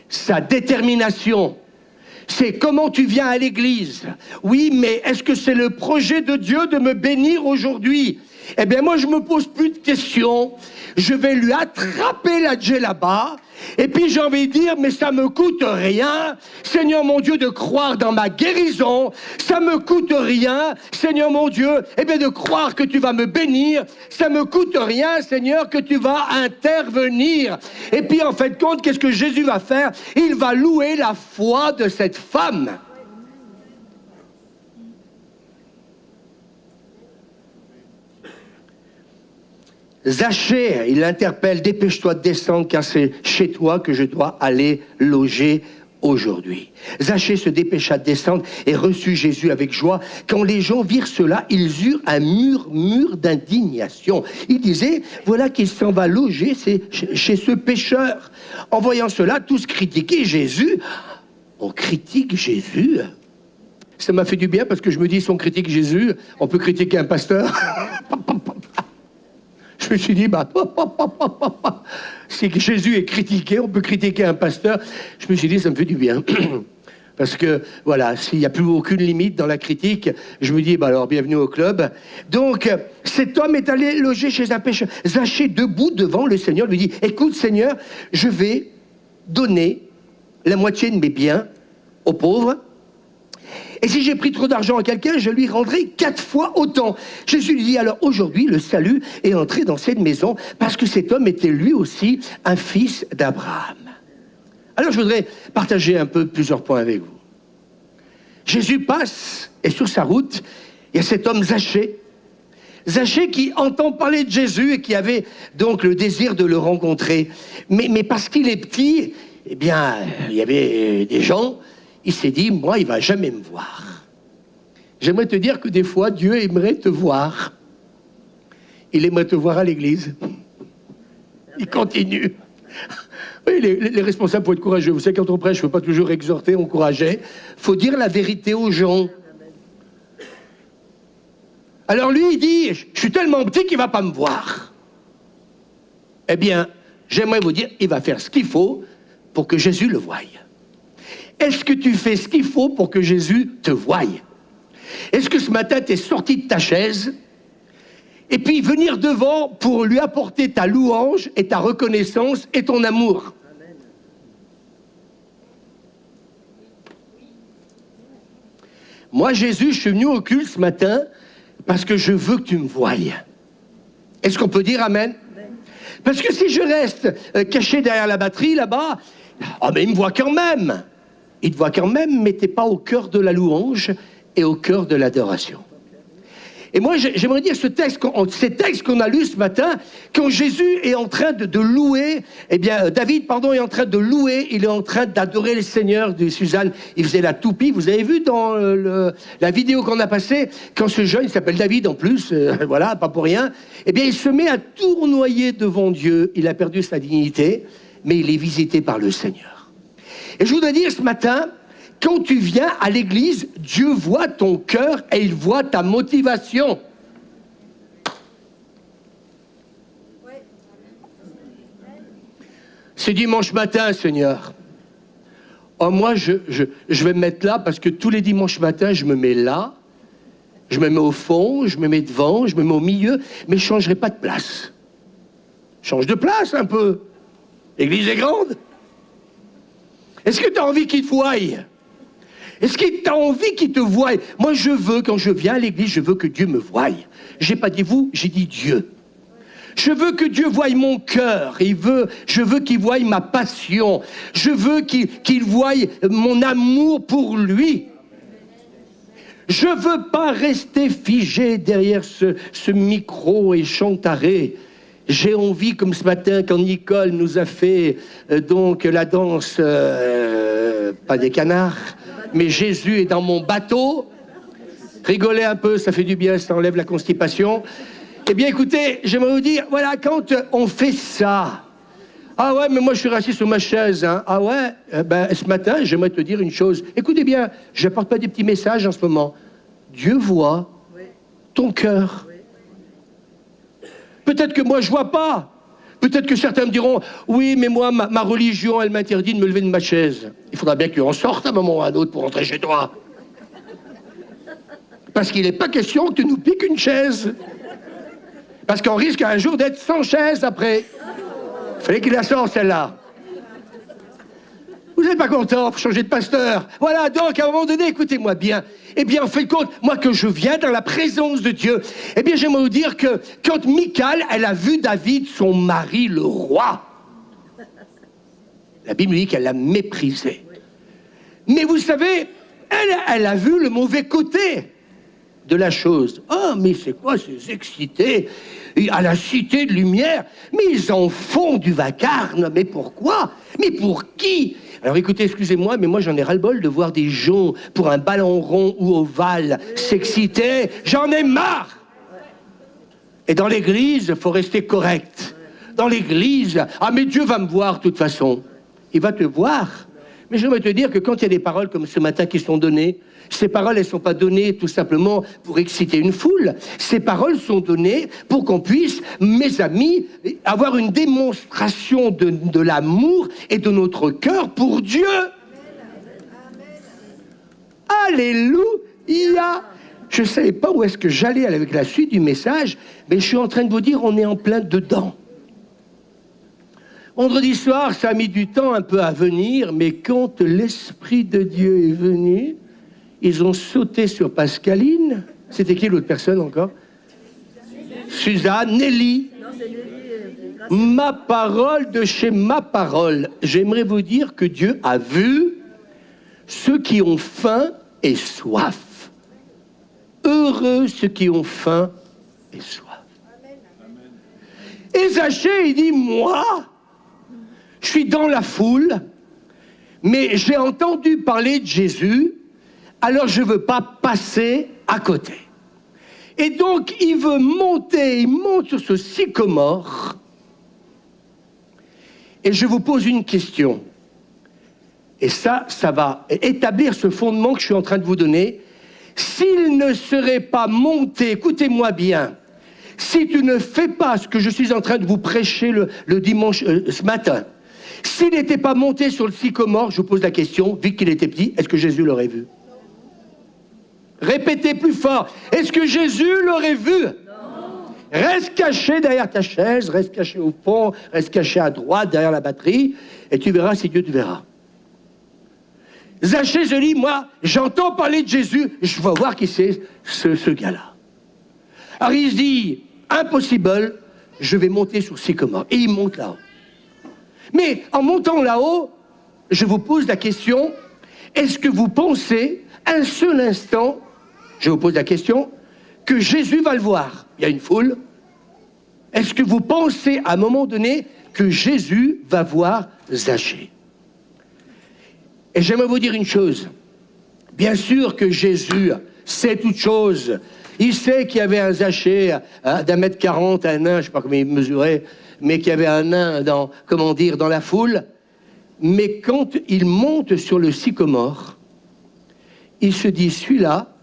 sa détermination, c'est comment tu viens à l'église. Oui, mais est-ce que c'est le projet de Dieu de me bénir aujourd'hui? Eh bien, moi, je me pose plus de questions. Je vais lui attraper la djellaba. Et puis, j'ai envie de dire, mais ça me coûte rien, Seigneur mon Dieu, de croire dans ma guérison. Ça me coûte rien, Seigneur mon Dieu, eh bien, de croire que tu vas me bénir. Ça me coûte rien, Seigneur, que tu vas intervenir. Et puis, en fait, compte, qu'est-ce que Jésus va faire? Il va louer la foi de cette femme. Zachée, il l'interpelle, dépêche-toi de descendre car c'est chez toi que je dois aller loger aujourd'hui. Zachée se dépêcha de descendre et reçut Jésus avec joie. Quand les gens virent cela, ils eurent un murmure d'indignation. Ils disaient, voilà qu'il s'en va loger chez ce pécheur. En voyant cela, tous critiquaient Jésus. On critique Jésus? Ça m'a fait du bien parce que je me dis, si on critique Jésus, on peut critiquer un pasteur. Je me suis dit, si Jésus est critiqué, on peut critiquer un pasteur. Je me suis dit, ça me fait du bien. Parce que, voilà, s'il n'y a plus aucune limite dans la critique, je me dis, alors, bienvenue au club. Donc, cet homme est allé loger chez un pécheur. Zachée, debout devant le Seigneur, lui dit, écoute, Seigneur, je vais donner la moitié de mes biens aux pauvres. Et si j'ai pris trop d'argent à quelqu'un, je lui rendrai 4 fois autant. Jésus lui dit alors, aujourd'hui, le salut est entré dans cette maison parce que cet homme était lui aussi un fils d'Abraham. Alors, je voudrais partager un peu plusieurs points avec vous. Jésus passe et sur sa route, il y a cet homme Zachée. Zachée qui entend parler de Jésus et qui avait donc le désir de le rencontrer. Mais parce qu'il est petit, eh bien, il y avait des gens... Il s'est dit, moi, il ne va jamais me voir. J'aimerais te dire que des fois, Dieu aimerait te voir. Il aimerait te voir à l'église. Il continue. Oui, les responsables, il faut être courageux. Vous savez, quand on prêche, il ne faut pas toujours exhorter, encourager. Il faut dire la vérité aux gens. Alors lui, il dit, je suis tellement petit qu'il ne va pas me voir. Eh bien, j'aimerais vous dire, il va faire ce qu'il faut pour que Jésus le voie. Est-ce que tu fais ce qu'il faut pour que Jésus te voie? Est-ce que ce matin, tu es sorti de ta chaise et puis venir devant pour lui apporter ta louange et ta reconnaissance et ton amour? Amen. Moi, Jésus, je suis venu au culte ce matin parce que je veux que tu me voies. Est-ce qu'on peut dire Amen? Amen. Parce que si je reste caché derrière la batterie là-bas, oh, mais il me voit quand même. Il te voit quand même, mais tu n'es pas au cœur de la louange et au cœur de l'adoration. Et moi, j'aimerais dire ces textes qu'on a lus ce matin, quand Jésus est en train de louer, eh bien, David, est en train de louer, il est en train d'adorer le Seigneur de Suzanne. Il faisait la toupie. Vous avez vu dans la vidéo qu'on a passée, quand ce jeune, il s'appelle David en plus, voilà, pas pour rien, eh bien, il se met à tournoyer devant Dieu. Il a perdu sa dignité, mais il est visité par le Seigneur. Et je voudrais dire ce matin, quand tu viens à l'église, Dieu voit ton cœur et il voit ta motivation. C'est dimanche matin, Seigneur. Oh, moi, je vais me mettre là parce que tous les dimanches matins, je me mets là, je me mets au fond, je me mets devant, je me mets au milieu, mais je ne changerai pas de place. Change de place un peu. L'église est grande. Est-ce que tu as envie qu'il te voie? Est-ce que tu as envie qu'il te voie? Moi, je veux, quand je viens à l'église, je veux que Dieu me voie. Je n'ai pas dit vous, j'ai dit Dieu. Je veux que Dieu voie mon cœur. Je veux qu'il voie ma passion. Je veux qu'il voie mon amour pour lui. Je ne veux pas rester figé derrière ce micro et chantaré. J'ai envie, comme ce matin, quand Nicole nous a fait donc la danse, pas des canards, mais Jésus est dans mon bateau. Rigolez un peu, ça fait du bien, ça enlève la constipation. Eh bien, écoutez, j'aimerais vous dire, voilà, quand on fait ça, ah ouais, mais moi je suis assis sur ma chaise, hein. Ah ouais, ce matin, j'aimerais te dire une chose. Écoutez bien, je n'apporte pas des petits messages en ce moment. Dieu voit ton cœur. Peut-être que moi, je ne vois pas. Peut-être que certains me diront, oui, mais moi, ma religion, elle m'interdit de me lever de ma chaise. Il faudra bien que tu en sortes à un moment ou à un autre pour rentrer chez toi. Parce qu'il n'est pas question que tu nous piques une chaise. Parce qu'on risque un jour d'être sans chaise après. Il fallait qu'il la sorte, celle-là. Vous n'êtes pas content, vous changez de pasteur. Voilà, donc, à un moment donné, écoutez-moi bien. Eh bien, en fait de compte, moi que je viens dans la présence de Dieu, eh bien, j'aimerais vous dire que quand Michal, elle a vu David, son mari, le roi, la Bible dit qu'elle l'a méprisé. Mais vous savez, elle a vu le mauvais côté de la chose. Oh, mais c'est quoi ces excités à la cité de lumière? Mais ils en font du vacarme. Mais pourquoi? Mais pour qui? Alors écoutez, excusez-moi, mais moi j'en ai ras-le-bol de voir des gens pour un ballon rond ou ovale s'exciter. J'en ai marre. Et dans l'église, il faut rester correct. Dans l'église, ah mais Dieu va me voir de toute façon. Il va te voir. Mais j'aimerais te dire que quand il y a des paroles comme ce matin qui sont données, ces paroles, elles ne sont pas données tout simplement pour exciter une foule. Ces paroles sont données pour qu'on puisse, mes amis, avoir une démonstration de l'amour et de notre cœur pour Dieu. Alléluia! Je ne savais pas où est-ce que j'allais avec la suite du message, mais je suis en train de vous dire, on est en plein dedans. Vendredi soir, ça a mis du temps un peu à venir, mais quand l'Esprit de Dieu est venu, ils ont sauté sur Pascaline. C'était qui l'autre personne encore? Suzanne, Nelly. Ma parole de chez ma parole. J'aimerais vous dire que Dieu a vu ceux qui ont faim et soif. Heureux ceux qui ont faim et soif. Et Zachée, il dit, moi, je suis dans la foule, mais j'ai entendu parler de Jésus, alors je ne veux pas passer à côté. Et donc, il veut monter, il monte sur ce sycomore. Et je vous pose une question. Et ça va établir ce fondement que je suis en train de vous donner. S'il ne serait pas monté, écoutez-moi bien, si tu ne fais pas ce que je suis en train de vous prêcher le dimanche, ce matin, s'il n'était pas monté sur le sycomore, je vous pose la question, vu qu'il était petit, est-ce que Jésus l'aurait vu? Répétez plus fort. Est-ce que Jésus l'aurait vu? Non. Reste caché derrière ta chaise, reste caché au fond, reste caché à droite, derrière la batterie, et tu verras si Dieu te verra. Zachée se dit, moi, j'entends parler de Jésus, je vais voir qui c'est ce gars-là. Alors il se dit, impossible, je vais monter sur le sycomore. Et il monte là-haut. Mais en montant là-haut, je vous pose la question, est-ce que vous pensez, un seul instant, je vous pose la question, que Jésus va le voir? Il y a une foule. Est-ce que vous pensez à un moment donné que Jésus va voir Zachée? Et j'aimerais vous dire une chose. Bien sûr que Jésus sait toute chose. Il sait qu'il y avait un Zachée d'1m40, un nain, je ne sais pas comment il mesurait, mais qu'il y avait un nain dans la foule. Mais quand il monte sur le sycomore, il se dit, celui-là,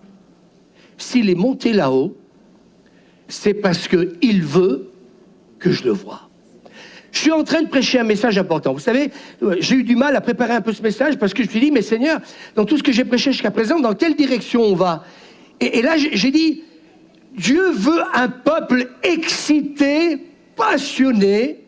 s'il est monté là-haut, c'est parce qu'il veut que je le voie. Je suis en train de prêcher un message important. Vous savez, j'ai eu du mal à préparer un peu ce message parce que je me suis dit, mais Seigneur, dans tout ce que j'ai prêché jusqu'à présent, dans quelle direction on va? Et là, j'ai dit, Dieu veut un peuple excité, passionné,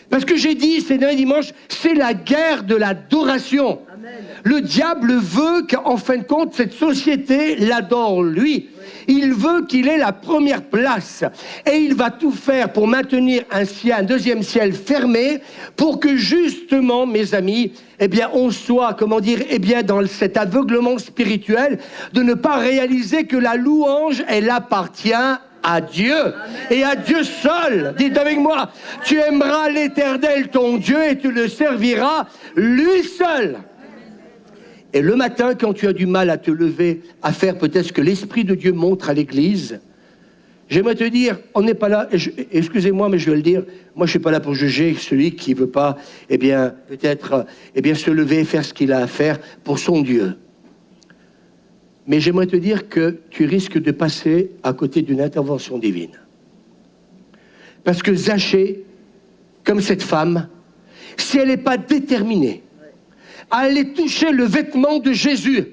parce que j'ai dit ces derniers dimanches, c'est la guerre de l'adoration. Amen. Le diable veut qu'en fin de compte, cette société l'adore lui. Il veut qu'il ait la première place. Et il va tout faire pour maintenir un deuxième ciel fermé, pour que justement, mes amis, eh bien, on soit, dans cet aveuglement spirituel, de ne pas réaliser que la louange, elle appartient à Dieu. Amen. Et à Dieu seul. Dites avec moi, tu aimeras l'Éternel ton Dieu et tu le serviras lui seul. Et le matin, quand tu as du mal à te lever, à faire peut-être ce que l'Esprit de Dieu montre à l'Église, j'aimerais te dire, on n'est pas là, excusez-moi, mais je vais le dire, moi je ne suis pas là pour juger celui qui ne veut pas, peut-être, se lever et faire ce qu'il a à faire pour son Dieu. Mais j'aimerais te dire que tu risques de passer à côté d'une intervention divine. Parce que Zachée, comme cette femme, si elle n'est pas déterminée à aller toucher le vêtement de Jésus,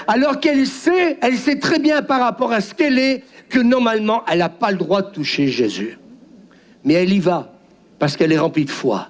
alors qu'elle sait très bien par rapport à ce qu'elle est, que normalement, elle n'a pas le droit de toucher Jésus. Mais elle y va parce qu'elle est remplie de foi.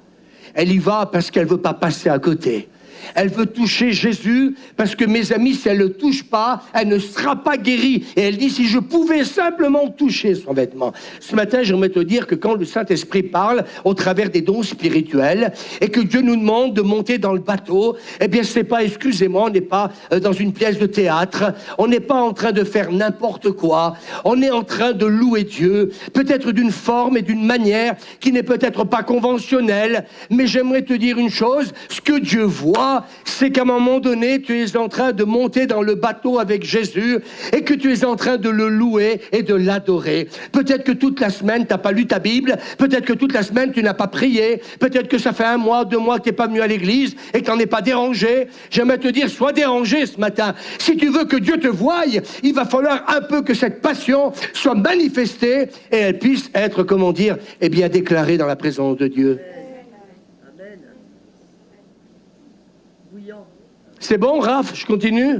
Elle y va parce qu'elle ne veut pas passer à côté. Elle veut toucher Jésus parce que, mes amis, si elle ne le touche pas, elle ne sera pas guérie. Et elle dit, si je pouvais simplement toucher son vêtement. Ce matin, j'aimerais te dire que quand le Saint-Esprit parle au travers des dons spirituels et que Dieu nous demande de monter dans le bateau, eh bien, c'est pas, excusez-moi, on n'est pas dans une pièce de théâtre. On n'est pas en train de faire n'importe quoi. On est en train de louer Dieu, peut-être d'une forme et d'une manière qui n'est peut-être pas conventionnelle. Mais j'aimerais te dire une chose, ce que Dieu voit, c'est qu'à un moment donné, tu es en train de monter dans le bateau avec Jésus et que tu es en train de le louer et de l'adorer. Peut-être que toute la semaine, tu n'as pas lu ta Bible. Peut-être que toute la semaine, tu n'as pas prié. Peut-être que ça fait 1 mois, 2 mois que tu n'es pas venu à l'église et que tu n'en es pas dérangé. J'aimerais te dire, sois dérangé ce matin. Si tu veux que Dieu te voie, il va falloir un peu que cette passion soit manifestée et elle puisse être, comment dire, eh bien, déclarée dans la présence de Dieu. C'est bon, Raph, je continue?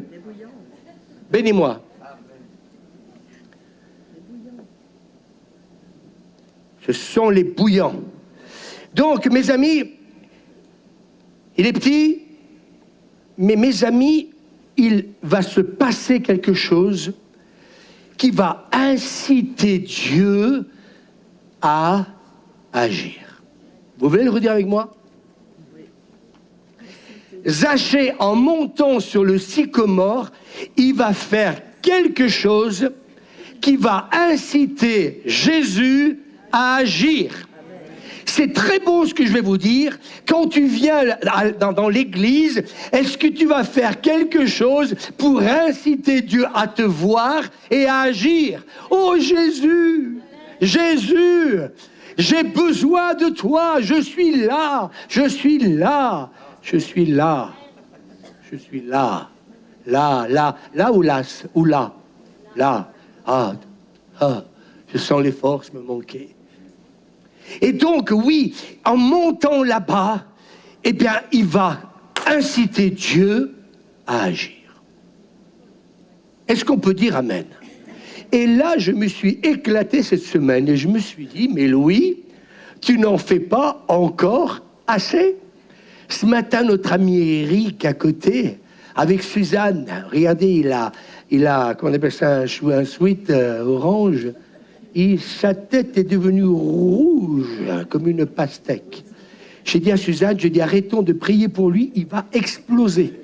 Bénis-moi. Ce sont les bouillants. Donc, mes amis, il est petit, mais mes amis, il va se passer quelque chose qui va inciter Dieu à agir. Vous voulez le redire avec moi? Zachée, en montant sur le sycomore, il va faire quelque chose qui va inciter Jésus à agir. C'est très beau ce que je vais vous dire. Quand tu viens dans l'église, est-ce que tu vas faire quelque chose pour inciter Dieu à te voir et à agir? Oh Jésus, Jésus, j'ai besoin de toi, je suis là, je suis là. Je suis là, je suis là, là ou là, je sens les forces me manquer. Et donc, oui, en montant là-bas, eh bien, il va inciter Dieu à agir. Est-ce qu'on peut dire amen? Et là, je me suis éclaté cette semaine et je me suis dit, mais Louis, tu n'en fais pas encore assez? Ce matin, notre ami Eric à côté, avec Suzanne, regardez, il a comment on appelle ça, un sweat orange. Sa tête est devenue rouge, comme une pastèque. J'ai dit à Suzanne, arrêtons de prier pour lui, il va exploser.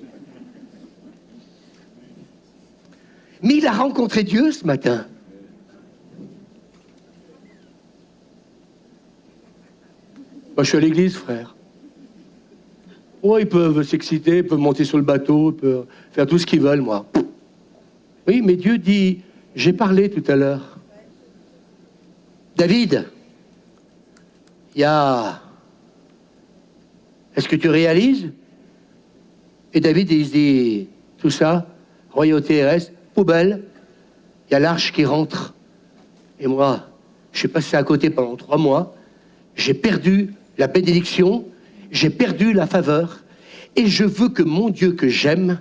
Mais il a rencontré Dieu ce matin. Moi, je suis à l'église, frère. Ouais, ils peuvent s'exciter, ils peuvent monter sur le bateau, ils peuvent faire tout ce qu'ils veulent, moi. Oui, mais Dieu dit, j'ai parlé tout à l'heure. David, il y a... Est-ce que tu réalises? Et David, il se dit, tout ça, royauté reste, poubelle, il y a l'arche qui rentre. Et moi, je suis passé à côté pendant 3 mois, j'ai perdu la bénédiction, j'ai perdu la faveur, et je veux que mon Dieu que j'aime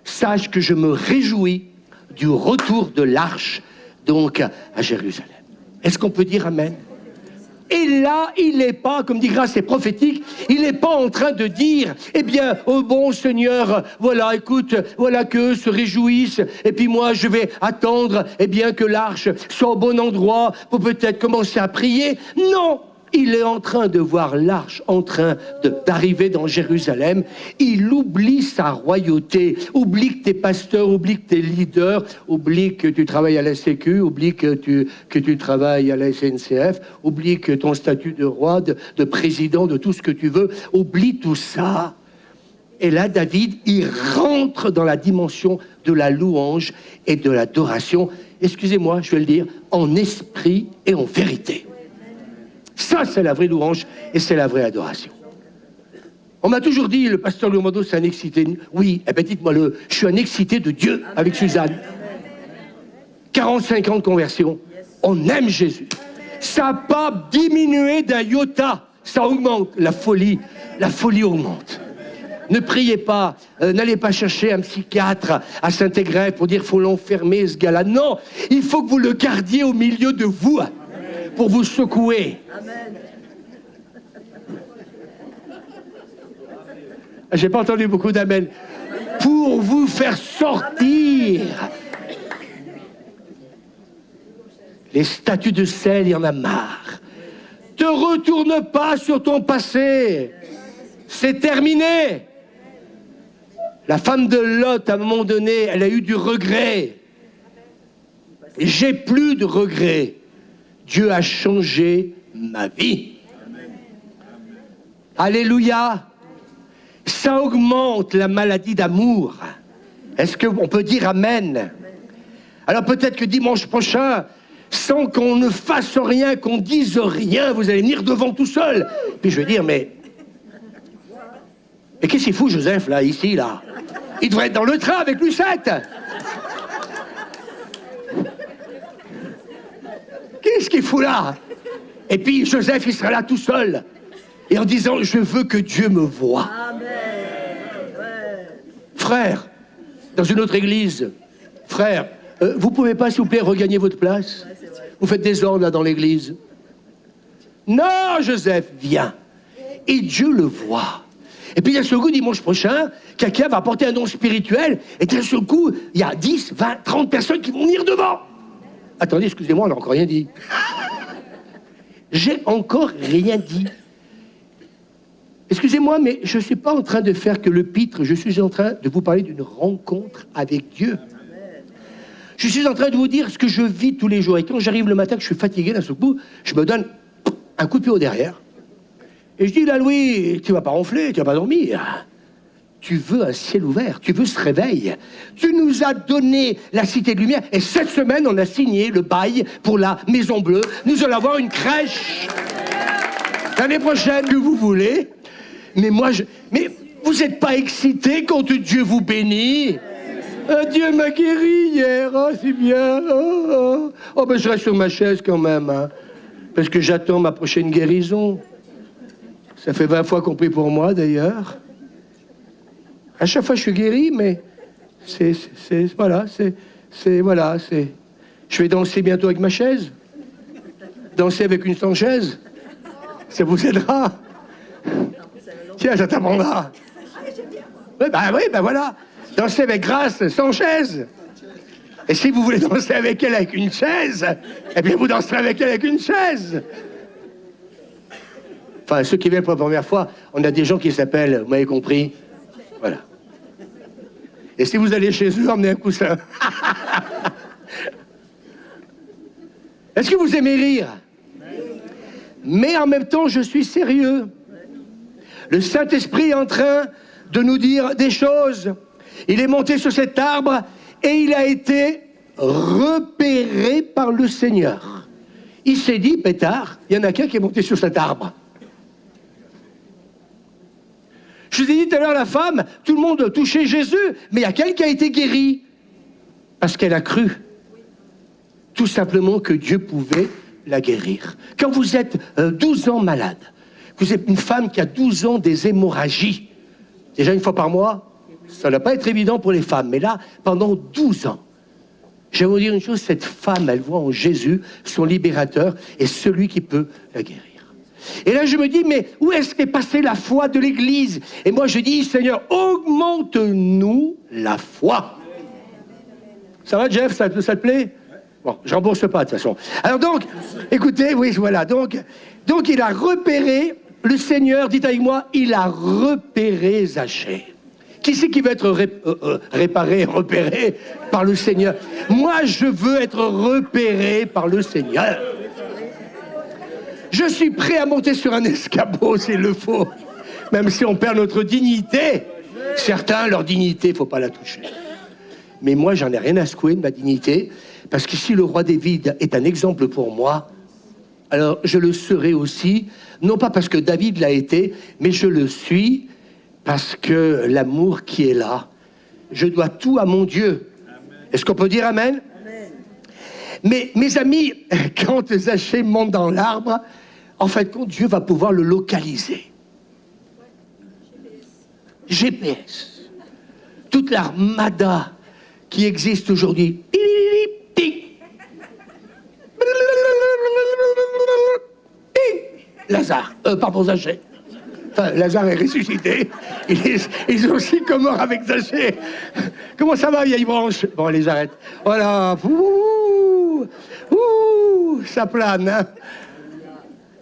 sache que je me réjouis du retour de l'arche, donc à Jérusalem. Est-ce qu'on peut dire amen? Et là, il n'est pas, comme dit Grâce, c'est prophétique, il n'est pas en train de dire, eh bien, oh bon Seigneur, voilà, écoute, voilà qu'eux se réjouissent, et puis moi, je vais attendre, eh bien, que l'arche soit au bon endroit pour peut-être commencer à prier. Non! Il est en train de voir l'arche en train d'arriver dans Jérusalem. Il oublie sa royauté, oublie que t'es pasteur, oublie que t'es leader, oublie que tu travailles à la Sécu, oublie que tu travailles à la SNCF, oublie que ton statut de roi, de président, de tout ce que tu veux, oublie tout ça. Et là, David, il rentre dans la dimension de la louange et de l'adoration. Excusez-moi, je vais le dire, en esprit et en vérité. Ça, c'est la vraie louange et c'est la vraie adoration. On m'a toujours dit, le pasteur Leomando, c'est un excité. Oui, eh bien dites-moi-le, je suis un excité de Dieu avec Suzanne. 45 ans de conversion, on aime Jésus. Ça n'a pas diminué d'un iota, ça augmente. La folie augmente. Ne priez pas, n'allez pas chercher un psychiatre à Saint-Égrève pour dire qu'il faut l'enfermer, ce gars-là. Non, il faut que vous le gardiez au milieu de vous. pour vous secouer. J'ai pas entendu beaucoup d'amen. Pour vous faire sortir. Les statues de sel, il y en a marre. Te retourne pas sur ton passé. C'est terminé. La femme de Lot, à un moment donné, elle a eu du regret. J'ai plus de regrets. Dieu a changé ma vie. Alléluia. Ça augmente la maladie d'amour. Est-ce qu'on peut dire amen? Alors peut-être que dimanche prochain, sans qu'on ne fasse rien, qu'on dise rien, vous allez venir devant tout seul. Puis je vais dire, mais qu'est-ce qu'il fout, Joseph, là, ici, là? Il devrait être dans le train avec Lucette. Qu'est-ce qu'il fout là? Et puis Joseph, il sera là tout seul. Et en disant, je veux que Dieu me voie. Frère, dans une autre église, frère, vous pouvez pas, s'il vous plaît, regagner votre place? Vous faites des ordres là dans l'église. Non, Joseph, viens. Et Dieu le voit. Et puis d'un seul coup, dimanche prochain, quelqu'un va apporter un don spirituel, et d'un seul coup, il y a 10, 20, 30 personnes qui vont venir devant. Attendez, excusez-moi, on n'a encore rien dit. J'ai encore rien dit. Excusez-moi, mais je ne suis pas en train de faire que le pitre, je suis en train de vous parler d'une rencontre avec Dieu. Je suis en train de vous dire ce que je vis tous les jours. Et quand j'arrive le matin, que je suis fatigué d'un seul coup, je me donne un coup de pied au derrière. Et je dis, là, Louis, tu vas pas ronfler, tu vas pas dormir. Tu veux un ciel ouvert, tu veux ce réveil. Tu nous as donné la Cité de Lumière. Et cette semaine, on a signé le bail pour la Maison Bleue. Nous allons avoir une crèche. L'année prochaine, que vous voulez. Mais moi, mais vous n'êtes pas excité quand Dieu vous bénit? Dieu m'a guéri hier, oh, c'est bien. Oh, ben je reste sur ma chaise quand même, hein, parce que j'attends ma prochaine guérison. Ça fait 20 fois qu'on prie pour moi, d'ailleurs. À chaque fois, je suis guéri, mais voilà. Je vais danser bientôt avec ma chaise. Danser avec une sans chaise, ça vous aidera. Tiens, ça t'apprendra. Oui, ben voilà. Danser avec grâce, sans chaise. Et si vous voulez danser avec elle avec une chaise, eh bien, vous danserez avec elle avec une chaise. Enfin, ceux qui viennent pour la première fois, on a des gens qui s'appellent, vous m'avez compris, voilà. Et si vous allez chez eux, emmenez un coussin. Est-ce que vous aimez rire? Mais en même temps, je suis sérieux. Le Saint-Esprit est en train de nous dire des choses. Il est monté sur cet arbre et il a été repéré par le Seigneur. Il s'est dit, pétard, il y en a qu'un qui est monté sur cet arbre. Je vous ai dit tout à l'heure, la femme, tout le monde touchait Jésus, mais il y a quelqu'un qui a été guéri. Parce qu'elle a cru. Tout simplement que Dieu pouvait la guérir. Quand vous êtes 12 ans malade, vous êtes une femme qui a 12 ans des hémorragies, déjà une fois par mois, ça ne va pas être évident pour les femmes, mais là, pendant 12 ans, je vais vous dire une chose, cette femme, elle voit en Jésus son libérateur et celui qui peut la guérir. Et là, je me dis, mais où est-ce qu'est passée la foi de l'Église? Et moi, je dis, Seigneur, augmente-nous la foi. Ça va, Jeff, ça te plaît? Bon, je rembourse pas, de toute façon. Alors donc, écoutez, oui, voilà. Donc il a repéré, le Seigneur, dites avec moi, il a repéré Zachée. Qui c'est qui veut être repéré par le Seigneur? Moi, je veux être repéré par le Seigneur. Je suis prêt à monter sur un escabeau s'il le faut, même si on perd notre dignité. Certains, leur dignité, il ne faut pas la toucher. Mais moi, j'en ai rien à secouer de ma dignité, parce que si le roi David est un exemple pour moi, alors je le serai aussi, non pas parce que David l'a été, mais je le suis parce que l'amour qui est là, je dois tout à mon Dieu. Est-ce qu'on peut dire amen? Mais mes amis, quand Zachée monte dans l'arbre, en fait, Dieu va pouvoir le localiser. GPS. Toute l'armada qui existe aujourd'hui. Zaché. Enfin, Lazare est ressuscité. Ils sont aussi sycomore avec Zaché. Comment ça va, vieille branche? Bon, on les arrête. Voilà. Ça plane, hein.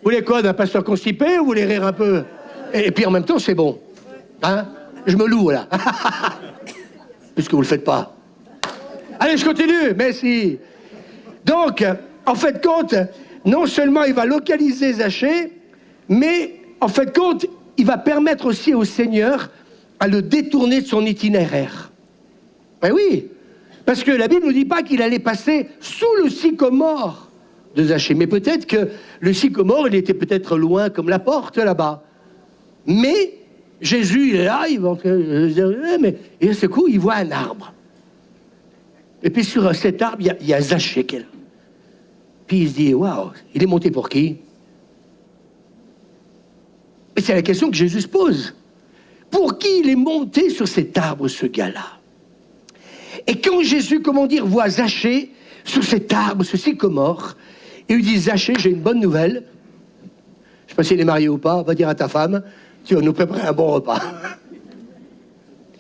Vous voulez quoi, d'un pasteur constipé ou vous voulez rire un peu? Et puis en même temps, c'est bon. Hein? Je me loue, là. Puisque vous le faites pas. Allez, je continue. Merci. Donc, en fait, compte, non seulement il va localiser Zaché, mais en fait, compte, il va permettre aussi au Seigneur à le détourner de son itinéraire. Ben oui, parce que la Bible ne nous dit pas qu'il allait passer sous le sycomore de Zaché, mais peut-être que le sycomore, il était peut-être loin comme la porte là-bas. Mais Jésus, il est là, il va mais et à ce coup, il voit un arbre. Et puis sur cet arbre, il y a Zaché qui est là. Puis il se dit, waouh, il est monté pour qui? Et c'est la question que Jésus se pose. Pour qui il est monté sur cet arbre, ce gars-là? Et quand Jésus, voit Zaché sur cet arbre, ce sycomore, il lui dit, Zaché, j'ai une bonne nouvelle. Je ne sais pas s'il est marié ou pas, va dire à ta femme, tu vas nous préparer un bon repas.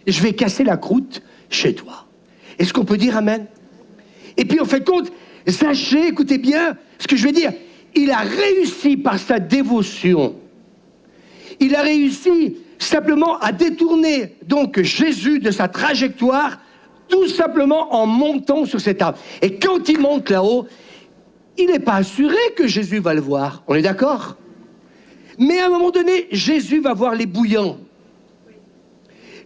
Et je vais casser la croûte chez toi. Est-ce qu'on peut dire amen? Et puis, en fait, compte, Zaché, écoutez bien ce que je vais dire, il a réussi par sa dévotion. Il a réussi simplement à détourner donc Jésus de sa trajectoire, tout simplement en montant sur cet arbre. Et quand il monte là-haut, il n'est pas assuré que Jésus va le voir. On est d'accord? Mais à un moment donné, Jésus va voir les bouillants.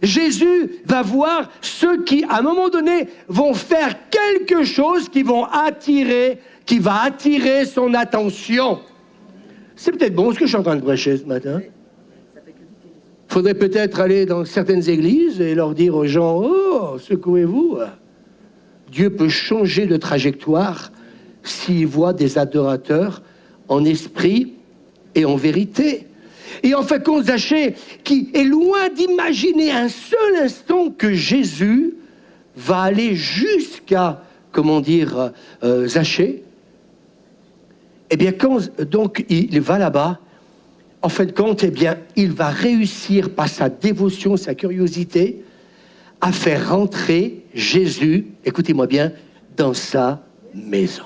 Jésus va voir ceux qui, à un moment donné, vont faire quelque chose qui va attirer son attention. C'est peut-être bon ce que je suis en train de prêcher ce matin. Il faudrait peut-être aller dans certaines églises et leur dire aux gens, oh, secouez-vous. Dieu peut changer de trajectoire s'il voit des adorateurs en esprit et en vérité. Et en fait, Zaché, qui est loin d'imaginer un seul instant que Jésus va aller jusqu'à, Zaché, eh bien, quand donc il va là-bas, en fin de compte, eh bien, il va réussir par sa dévotion, sa curiosité, à faire rentrer Jésus, écoutez-moi bien, dans sa maison.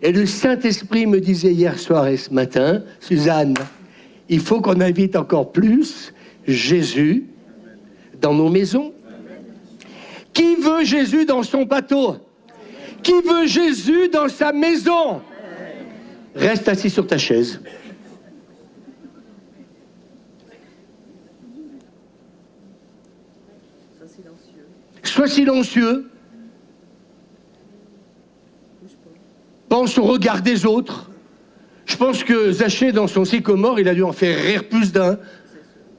Et le Saint-Esprit me disait hier soir et ce matin, Suzanne, il faut qu'on invite encore plus Jésus dans nos maisons. Qui veut Jésus dans son bateau? Qui veut Jésus dans sa maison? Reste assis sur ta chaise. Sois silencieux. Pense au regard des autres. Je pense que Zaché, dans son sycomore, il a dû en faire rire plus d'un.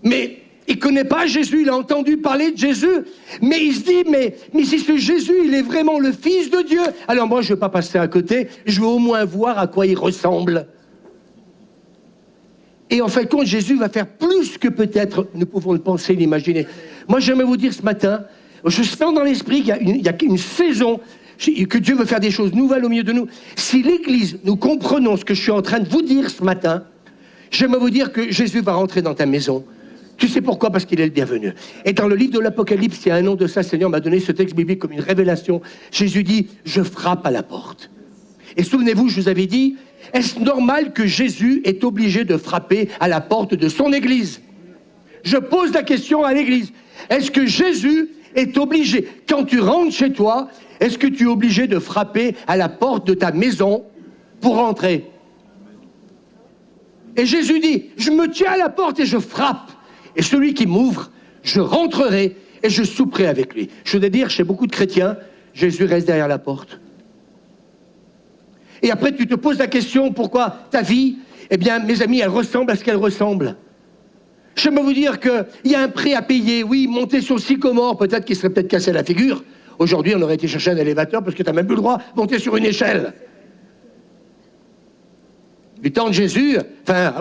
Mais il ne connaît pas Jésus, il a entendu parler de Jésus. Mais il se dit, mais si ce Jésus, il est vraiment le Fils de Dieu, alors moi, je ne veux pas passer à côté, je veux au moins voir à quoi il ressemble. Et en fin de compte, Jésus va faire plus que peut-être nous pouvons le penser, l'imaginer. Moi, j'aimerais vous dire ce matin, je sens dans l'esprit qu'il y a une saison, que Dieu veut faire des choses nouvelles au milieu de nous. Si l'Église, nous comprenons ce que je suis en train de vous dire ce matin, j'aimerais vous dire que Jésus va rentrer dans ta maison. Tu sais pourquoi? Parce qu'il est le bienvenu. Et dans le livre de l'Apocalypse, il y a un an de ça, Seigneur m'a donné ce texte biblique comme une révélation. Jésus dit, je frappe à la porte. Et souvenez-vous, je vous avais dit, est-ce normal que Jésus est obligé de frapper à la porte de son Église? Je pose la question à l'Église. Est-ce que Jésus est obligé, quand tu rentres chez toi, est-ce que tu es obligé de frapper à la porte de ta maison pour rentrer? Et Jésus dit, je me tiens à la porte et je frappe. Et celui qui m'ouvre, je rentrerai et je souperai avec lui. Je voudrais dire, chez beaucoup de chrétiens, Jésus reste derrière la porte. Et après, tu te poses la question, pourquoi ta vie, eh bien, mes amis, elle ressemble à ce qu'elle ressemble. J'aimerais vous dire qu'il y a un prix à payer. Oui, monter sur le sycomore, peut-être qu'il serait peut-être cassé la figure. Aujourd'hui, on aurait été chercher un élévateur parce que tu n'as même plus le droit de monter sur une échelle. Du temps de Jésus,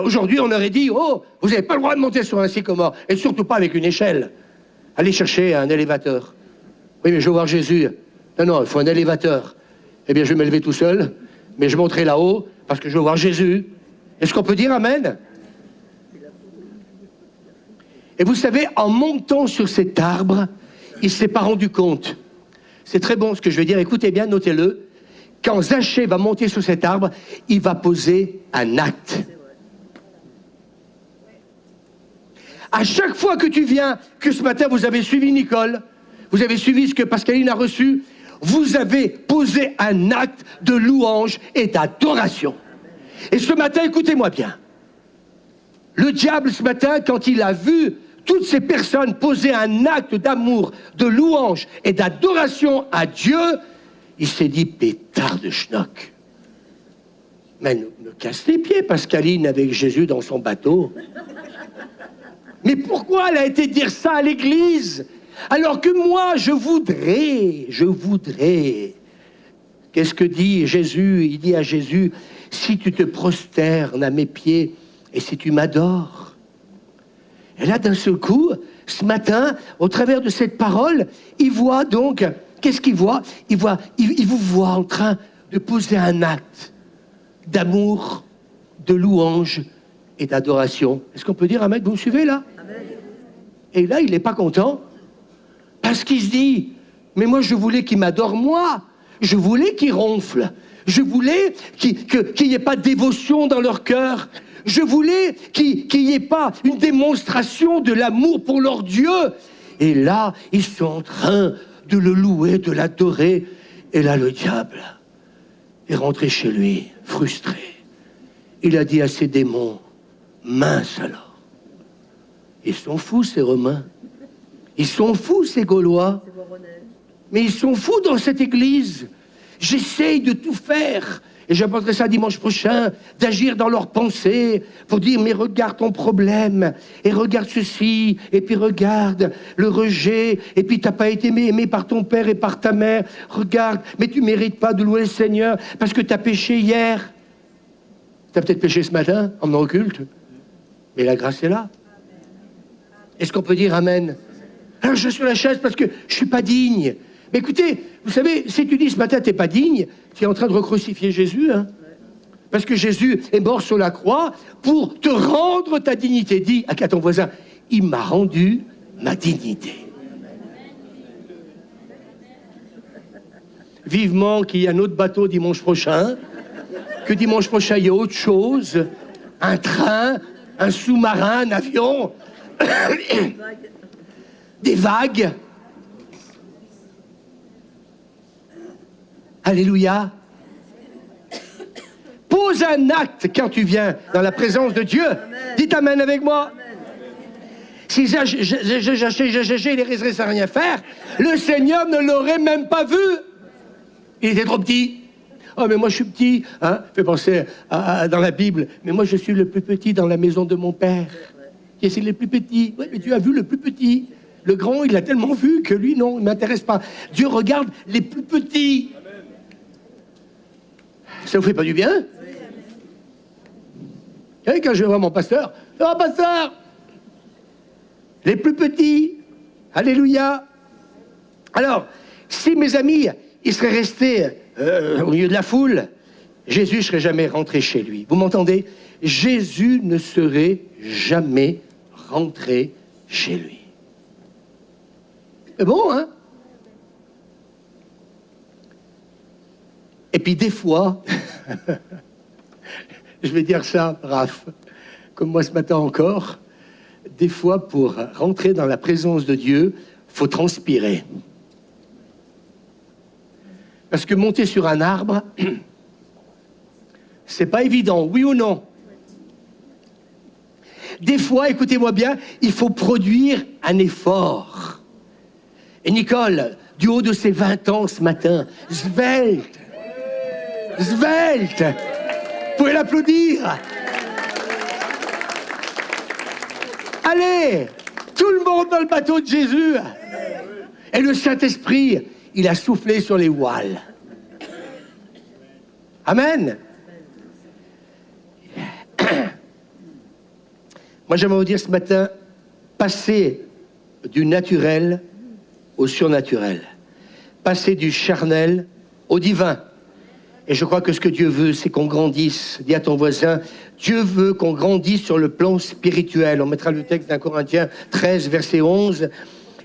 aujourd'hui, on aurait dit, oh, vous n'avez pas le droit de monter sur un sycomore, et surtout pas avec une échelle. Allez chercher un élévateur. Oui, mais je veux voir Jésus. Non, il faut un élévateur. Eh bien, je vais m'élever tout seul, mais je monterai là-haut parce que je veux voir Jésus. Est-ce qu'on peut dire amen? Et vous savez, en montant sur cet arbre, il ne s'est pas rendu compte. C'est très bon ce que je vais dire, écoutez bien, notez-le. Quand Zachée va monter sur cet arbre, il va poser un acte. À chaque fois que tu viens, que ce matin vous avez suivi Nicole, vous avez suivi ce que Pascaline a reçu, vous avez posé un acte de louange et d'adoration. Et ce matin, écoutez-moi bien. Le diable, ce matin, quand il a vu toutes ces personnes poser un acte d'amour, de louange et d'adoration à Dieu, il s'est dit, pétard de schnock. Mais me casse les pieds, Pascaline, avec Jésus dans son bateau. Mais pourquoi elle a été dire ça à l'église? Alors que moi, je voudrais. Qu'est-ce que dit Jésus? Il dit à Jésus, si tu te prosternes à mes pieds et si tu m'adores. Et là, d'un seul coup, ce matin, au travers de cette parole, il voit donc, qu'est-ce qu'il voit? Il vous voit en train de poser un acte d'amour, de louange et d'adoration. Est-ce qu'on peut dire, amen, vous me suivez là? Amen. Et là, il n'est pas content, parce qu'il se dit, mais moi, je voulais qu'il m'adore moi, je voulais qu'il ronfle, je voulais qu'il n'y ait pas de dévotion dans leur cœur, je voulais qu'il n'y ait pas une démonstration de l'amour pour leur Dieu. Et là, ils sont en train de le louer, de l'adorer. Et là, le diable est rentré chez lui, frustré. Il a dit à ses démons, mince alors. Ils sont fous, ces Romains. Ils sont fous, ces Gaulois. Mais ils sont fous dans cette église. J'essaye de tout faire. Et j'apporterai ça dimanche prochain, d'agir dans leurs pensées, pour dire, mais regarde ton problème, et regarde ceci, et puis regarde le rejet, et puis t'as pas été aimé par ton père et par ta mère, regarde, mais tu mérites pas de louer le Seigneur, parce que t'as péché hier. T'as peut-être péché ce matin, en venant au culte, mais la grâce est là. Est-ce qu'on peut dire amen? Alors je suis sur la chaise parce que je suis pas digne. Mais écoutez, vous savez, si tu dis ce matin, t'es pas digne, tu es en train de recrucifier Jésus, hein? Parce que Jésus est mort sur la croix pour te rendre ta dignité. Dis à ton voisin, il m'a rendu ma dignité. Vivement qu'il y ait un autre bateau dimanche prochain, que dimanche prochain il y ait autre chose, un train, un sous-marin, un avion, des vagues. Alléluia. Pose un acte quand tu viens dans la présence de Dieu. Dites amen avec moi. Amen. Si Zachée, il est resté sans rien faire, le Seigneur ne l'aurait même pas vu. Il était trop petit. Oh, mais moi je suis petit. Hein? Fait penser dans la Bible. Mais moi je suis le plus petit dans la maison de mon père. Et c'est le plus petit. Ouais, mais Dieu a vu le plus petit. Le grand, il l'a tellement vu que lui, non, il ne m'intéresse pas. Dieu regarde les plus petits. Ça vous fait pas du bien? Et quand je vais voir mon pasteur, oh pasteur, les plus petits, alléluia. Alors, si mes amis, ils seraient restés au milieu de la foule, Jésus ne serait jamais rentré chez lui. Vous m'entendez? Jésus ne serait jamais rentré chez lui. C'est bon, hein? Et puis des fois, je vais dire ça, Raph, comme moi ce matin encore, des fois pour rentrer dans la présence de Dieu, faut transpirer. Parce que monter sur un arbre, c'est pas évident, oui ou non? Des fois, écoutez-moi bien, il faut produire un effort. Et Nicole, du haut de ses 20 ans ce matin, svelte, vous pouvez l'applaudir. Allez, tout le monde dans le bateau de Jésus. Et le Saint-Esprit, il a soufflé sur les voiles. Amen. Moi, j'aimerais vous dire ce matin, passer du naturel au surnaturel. Passer du charnel au divin. Et je crois que ce que Dieu veut, c'est qu'on grandisse. Dis à ton voisin, Dieu veut qu'on grandisse sur le plan spirituel. On mettra le texte d'un Corinthiens 13, verset 11.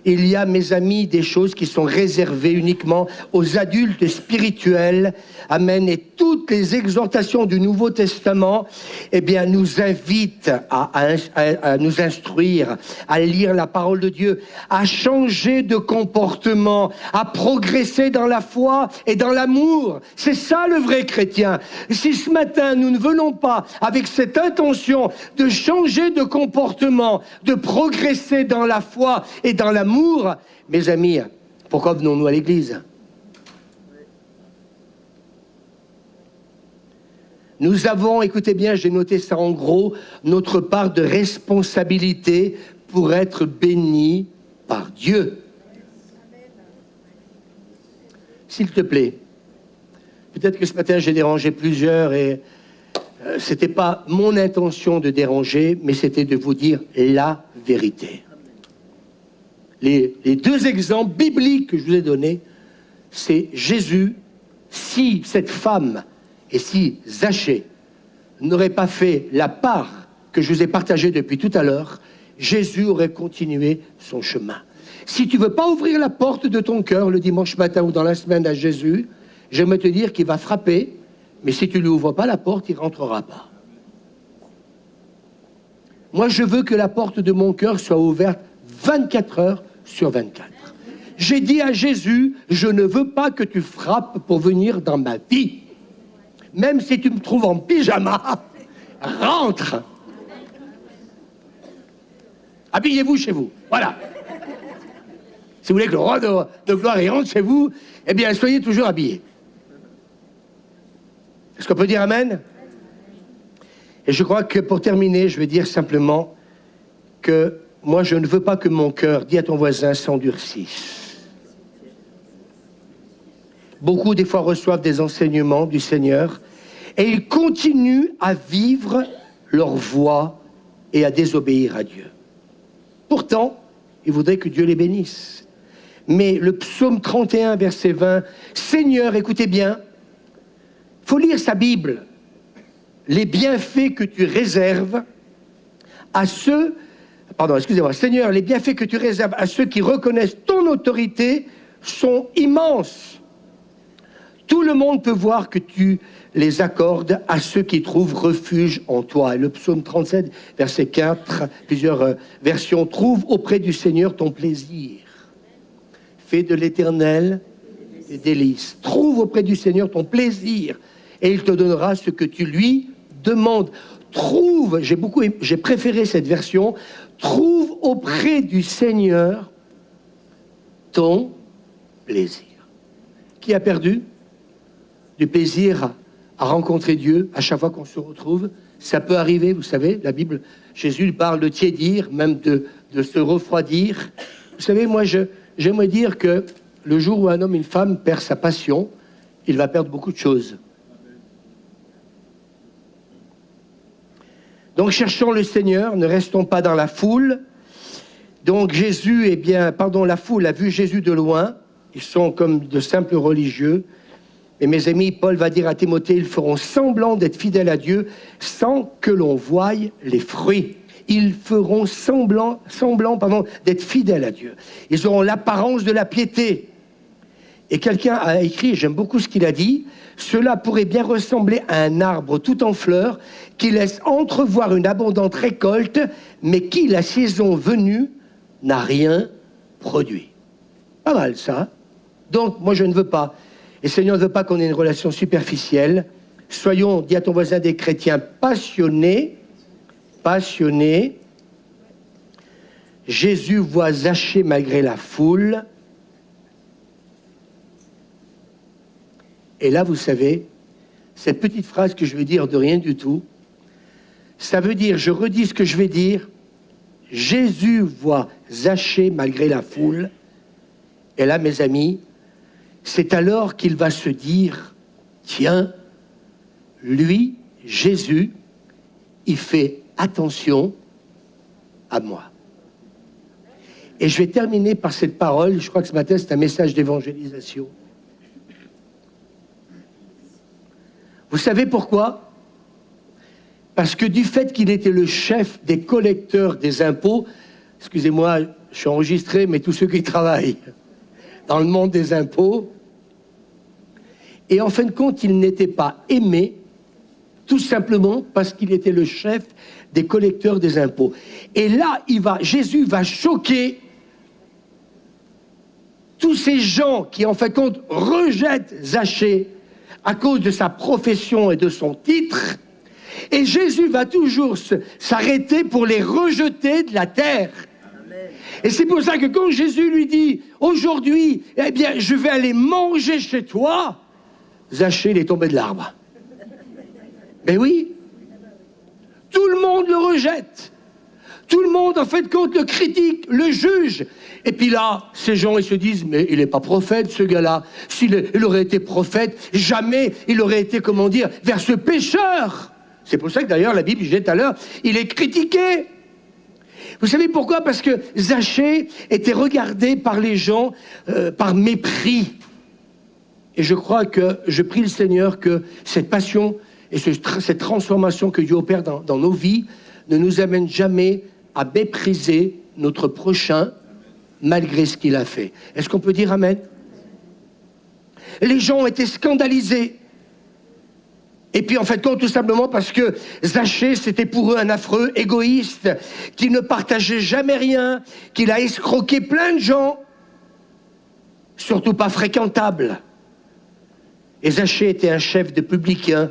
Il y a, mes amis, des choses qui sont réservées uniquement aux adultes spirituels. Amen. Et toutes les exhortations du Nouveau Testament, eh bien, nous invitent à nous instruire, à lire la parole de Dieu, à changer de comportement, à progresser dans la foi et dans l'amour. C'est ça le vrai chrétien. Si ce matin, nous ne venons pas avec cette intention de changer de comportement, de progresser dans la foi et dans l'amour, mes amis, pourquoi venons-nous à l'église? Nous avons, écoutez bien, j'ai noté ça en gros, notre part de responsabilité pour être bénis par Dieu. S'il te plaît, peut-être que ce matin j'ai dérangé plusieurs et c'était pas mon intention de déranger, mais c'était de vous dire la vérité. Les deux exemples bibliques que je vous ai donnés, c'est Jésus. Si cette femme et si Zachée n'auraient pas fait la part que je vous ai partagée depuis tout à l'heure, Jésus aurait continué son chemin. Si tu ne veux pas ouvrir la porte de ton cœur le dimanche matin ou dans la semaine à Jésus, j'aimerais te dire qu'il va frapper, mais si tu ne lui ouvres pas la porte, il ne rentrera pas. Moi, je veux que la porte de mon cœur soit ouverte 24 heures sur 24. J'ai dit à Jésus, je ne veux pas que tu frappes pour venir dans ma vie. Même si tu me trouves en pyjama, rentre. Habillez-vous chez vous. Voilà. Si vous voulez que le roi de gloire rentre chez vous, eh bien, soyez toujours habillés. Est-ce qu'on peut dire amen? Et je crois que pour terminer, je vais dire simplement que moi, je ne veux pas que mon cœur, dis à ton voisin, s'endurcisse. Beaucoup, des fois, reçoivent des enseignements du Seigneur et ils continuent à vivre leur voie et à désobéir à Dieu. Pourtant, ils voudraient que Dieu les bénisse. Mais le psaume 31, verset 20, « Seigneur, écoutez bien, il faut lire sa Bible, les bienfaits que tu réserves à ceux... » Pardon, excusez-moi. Seigneur, les bienfaits que tu réserves à ceux qui reconnaissent ton autorité sont immenses. Tout le monde peut voir que tu les accordes à ceux qui trouvent refuge en toi. Et le psaume 37, verset 4, plusieurs versions, trouve auprès du Seigneur ton plaisir. Fais de l'Éternel des délices. Trouve auprès du Seigneur ton plaisir et il te donnera ce que tu lui demandes. Trouve, j'ai préféré cette version, trouve auprès du Seigneur ton plaisir. Qui a perdu du plaisir à rencontrer Dieu à chaque fois qu'on se retrouve? Ça peut arriver, vous savez, la Bible, Jésus parle de tiédir, même de se refroidir. Vous savez, moi, j'aimerais dire que le jour où un homme, une femme perd sa passion, il va perdre beaucoup de choses. Donc, cherchons le Seigneur, ne restons pas dans la foule. Donc, Jésus, la foule a vu Jésus de loin. Ils sont comme de simples religieux. Et mes amis, Paul va dire à Timothée, ils feront semblant d'être fidèles à Dieu sans que l'on voie les fruits. Ils feront semblant d'être fidèles à Dieu. Ils auront l'apparence de la piété. Et quelqu'un a écrit, j'aime beaucoup ce qu'il a dit, cela pourrait bien ressembler à un arbre tout en fleurs qui laisse entrevoir une abondante récolte, mais qui, la saison venue, n'a rien produit. Pas mal ça. Donc, moi je ne veux pas. Et le Seigneur ne veut pas qu'on ait une relation superficielle. Soyons, dis à ton voisin, des chrétiens passionnés. Jésus voit Zachée malgré la foule. Et là, vous savez, cette petite phrase que je vais dire de rien du tout, ça veut dire, je redis ce que je vais dire, Jésus voit Zachée malgré la foule. Et là, mes amis, c'est alors qu'il va se dire, tiens, lui, Jésus, il fait attention à moi. Et je vais terminer par cette parole, je crois que ce matin, c'est un message d'évangélisation. Vous savez pourquoi? Parce que du fait qu'il était le chef des collecteurs des impôts, excusez-moi, je suis enregistré, mais tous ceux qui travaillent dans le monde des impôts, et en fin de compte, il n'était pas aimé, tout simplement parce qu'il était le chef des collecteurs des impôts. Et là, Jésus va choquer tous ces gens qui, en fin de compte, rejettent Zachée à cause de sa profession et de son titre. Et Jésus va toujours s'arrêter pour les rejeter de la terre. Et c'est pour ça que quand Jésus lui dit, aujourd'hui, eh bien, je vais aller manger chez toi, Zachée, il est tombé de l'arbre. Mais oui, tout le monde le rejette. Tout le monde, en fait de compte, le critique, le juge. Et puis là, ces gens, ils se disent, mais il n'est pas prophète, ce gars-là. S'il aurait été prophète, jamais il aurait été, comment dire, vers ce pécheur. C'est pour ça que d'ailleurs, la Bible, je disais tout à l'heure, il est critiqué. Vous savez pourquoi? Parce que Zachée était regardé par les gens par mépris. Et je crois que je prie le Seigneur que cette passion et cette transformation que Dieu opère dans nos vies ne nous amène jamais à mépriser notre prochain malgré ce qu'il a fait. Est-ce qu'on peut dire amen? Les gens ont été scandalisés. Et puis en fait, tout simplement parce que Zachée, c'était pour eux un affreux égoïste, qui ne partageait jamais rien, qu'il a escroqué plein de gens, surtout pas fréquentables. Et Zachée était un chef de publicains,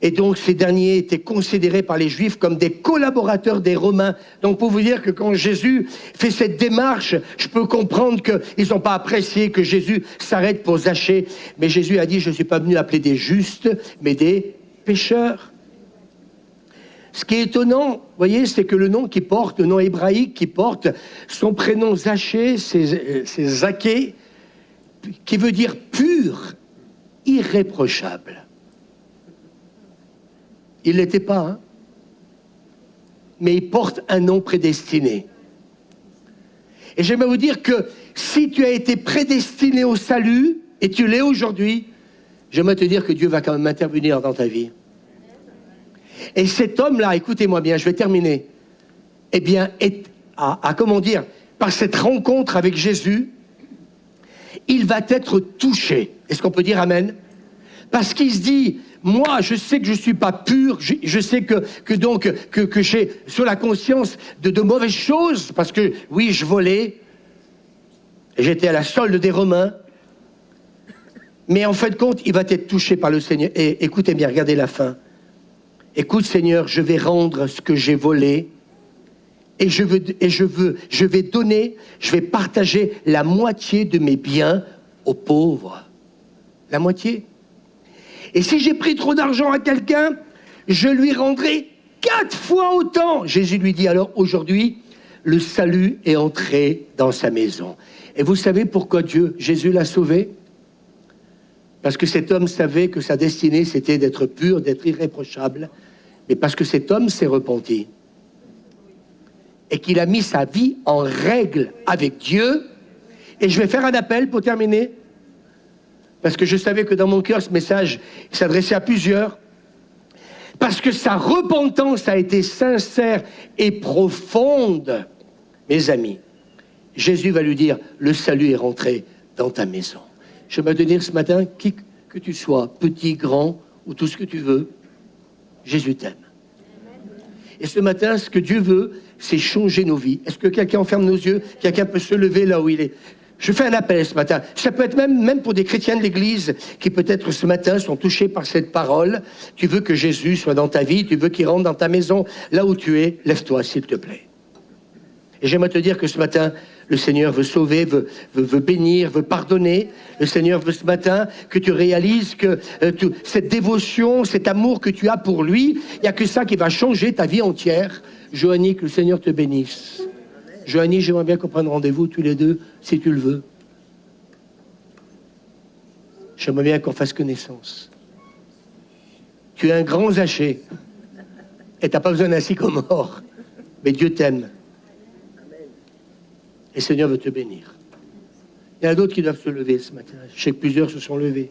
et donc ces derniers étaient considérés par les Juifs comme des collaborateurs des Romains. Donc pour vous dire que quand Jésus fait cette démarche, je peux comprendre qu'ils n'ont pas apprécié que Jésus s'arrête pour Zachée, mais Jésus a dit, je ne suis pas venu appeler des justes, mais des pécheurs. Ce qui est étonnant, vous voyez, c'est que le nom qu'il porte, le nom hébraïque qu'il porte, son prénom Zachée, c'est Zaché, qui veut dire pur, irréprochable. Il ne l'était pas, hein? Mais il porte un nom prédestiné. Et j'aimerais vous dire que si tu as été prédestiné au salut, et tu l'es aujourd'hui, j'aimerais te dire que Dieu va quand même intervenir dans ta vie. Et cet homme-là, écoutez-moi bien, je vais terminer, eh bien, comment dire, par cette rencontre avec Jésus, il va être touché. Est-ce qu'on peut dire amen? Parce qu'il se dit, moi, je sais que je ne suis pas pur, je sais que j'ai sur la conscience de mauvaises choses, parce que, oui, je volais, j'étais à la solde des Romains, mais en fin de compte, il va être touché par le Seigneur. Et écoutez bien, regardez la fin. Écoute, Seigneur, je vais rendre ce que j'ai volé, et je vais donner, je vais partager la moitié de mes biens aux pauvres. La moitié. Et si j'ai pris trop d'argent à quelqu'un, je lui rendrai 4 fois autant. Jésus lui dit alors, aujourd'hui, le salut est entré dans sa maison. Et vous savez pourquoi Jésus l'a sauvé? Parce que cet homme savait que sa destinée, c'était d'être pur, d'être irréprochable. Mais parce que cet homme s'est repenti. Et qu'il a mis sa vie en règle avec Dieu. Et je vais faire un appel pour terminer. Parce que je savais que dans mon cœur, ce message s'adressait à plusieurs. Parce que sa repentance a été sincère et profonde. Mes amis, Jésus va lui dire, le salut est rentré dans ta maison. Je vais te dire ce matin, qui que tu sois, petit, grand, ou tout ce que tu veux, Jésus t'aime. Et ce matin, ce que Dieu veut, c'est changer nos vies. Est-ce que quelqu'un ferme nos yeux? Quelqu'un peut se lever là où il est? Je fais un appel ce matin. Ça peut être même pour des chrétiens de l'Église qui peut-être ce matin sont touchés par cette parole. Tu veux que Jésus soit dans ta vie, tu veux qu'il rentre dans ta maison, là où tu es, lève-toi s'il te plaît. Et j'aimerais te dire que ce matin, le Seigneur veut sauver, veut bénir, veut pardonner. Le Seigneur veut ce matin que tu réalises que cette dévotion, cet amour que tu as pour lui, il n'y a que ça qui va changer ta vie entière. Joanie, que le Seigneur te bénisse. Joanie, j'aimerais bien qu'on prenne rendez-vous tous les deux, si tu le veux. J'aimerais bien qu'on fasse connaissance. Tu es un grand Zachée. Et tu n'as pas besoin d'un sycomore. Mais Dieu t'aime. Et le Seigneur veut te bénir. Il y en a d'autres qui doivent se lever ce matin. Je sais que plusieurs se sont levés.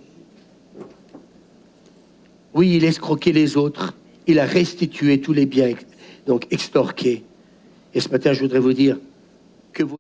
Oui, il escroquait les autres. Il a restitué tous les biens, donc extorqués. Et ce matin, je voudrais vous dire que vous...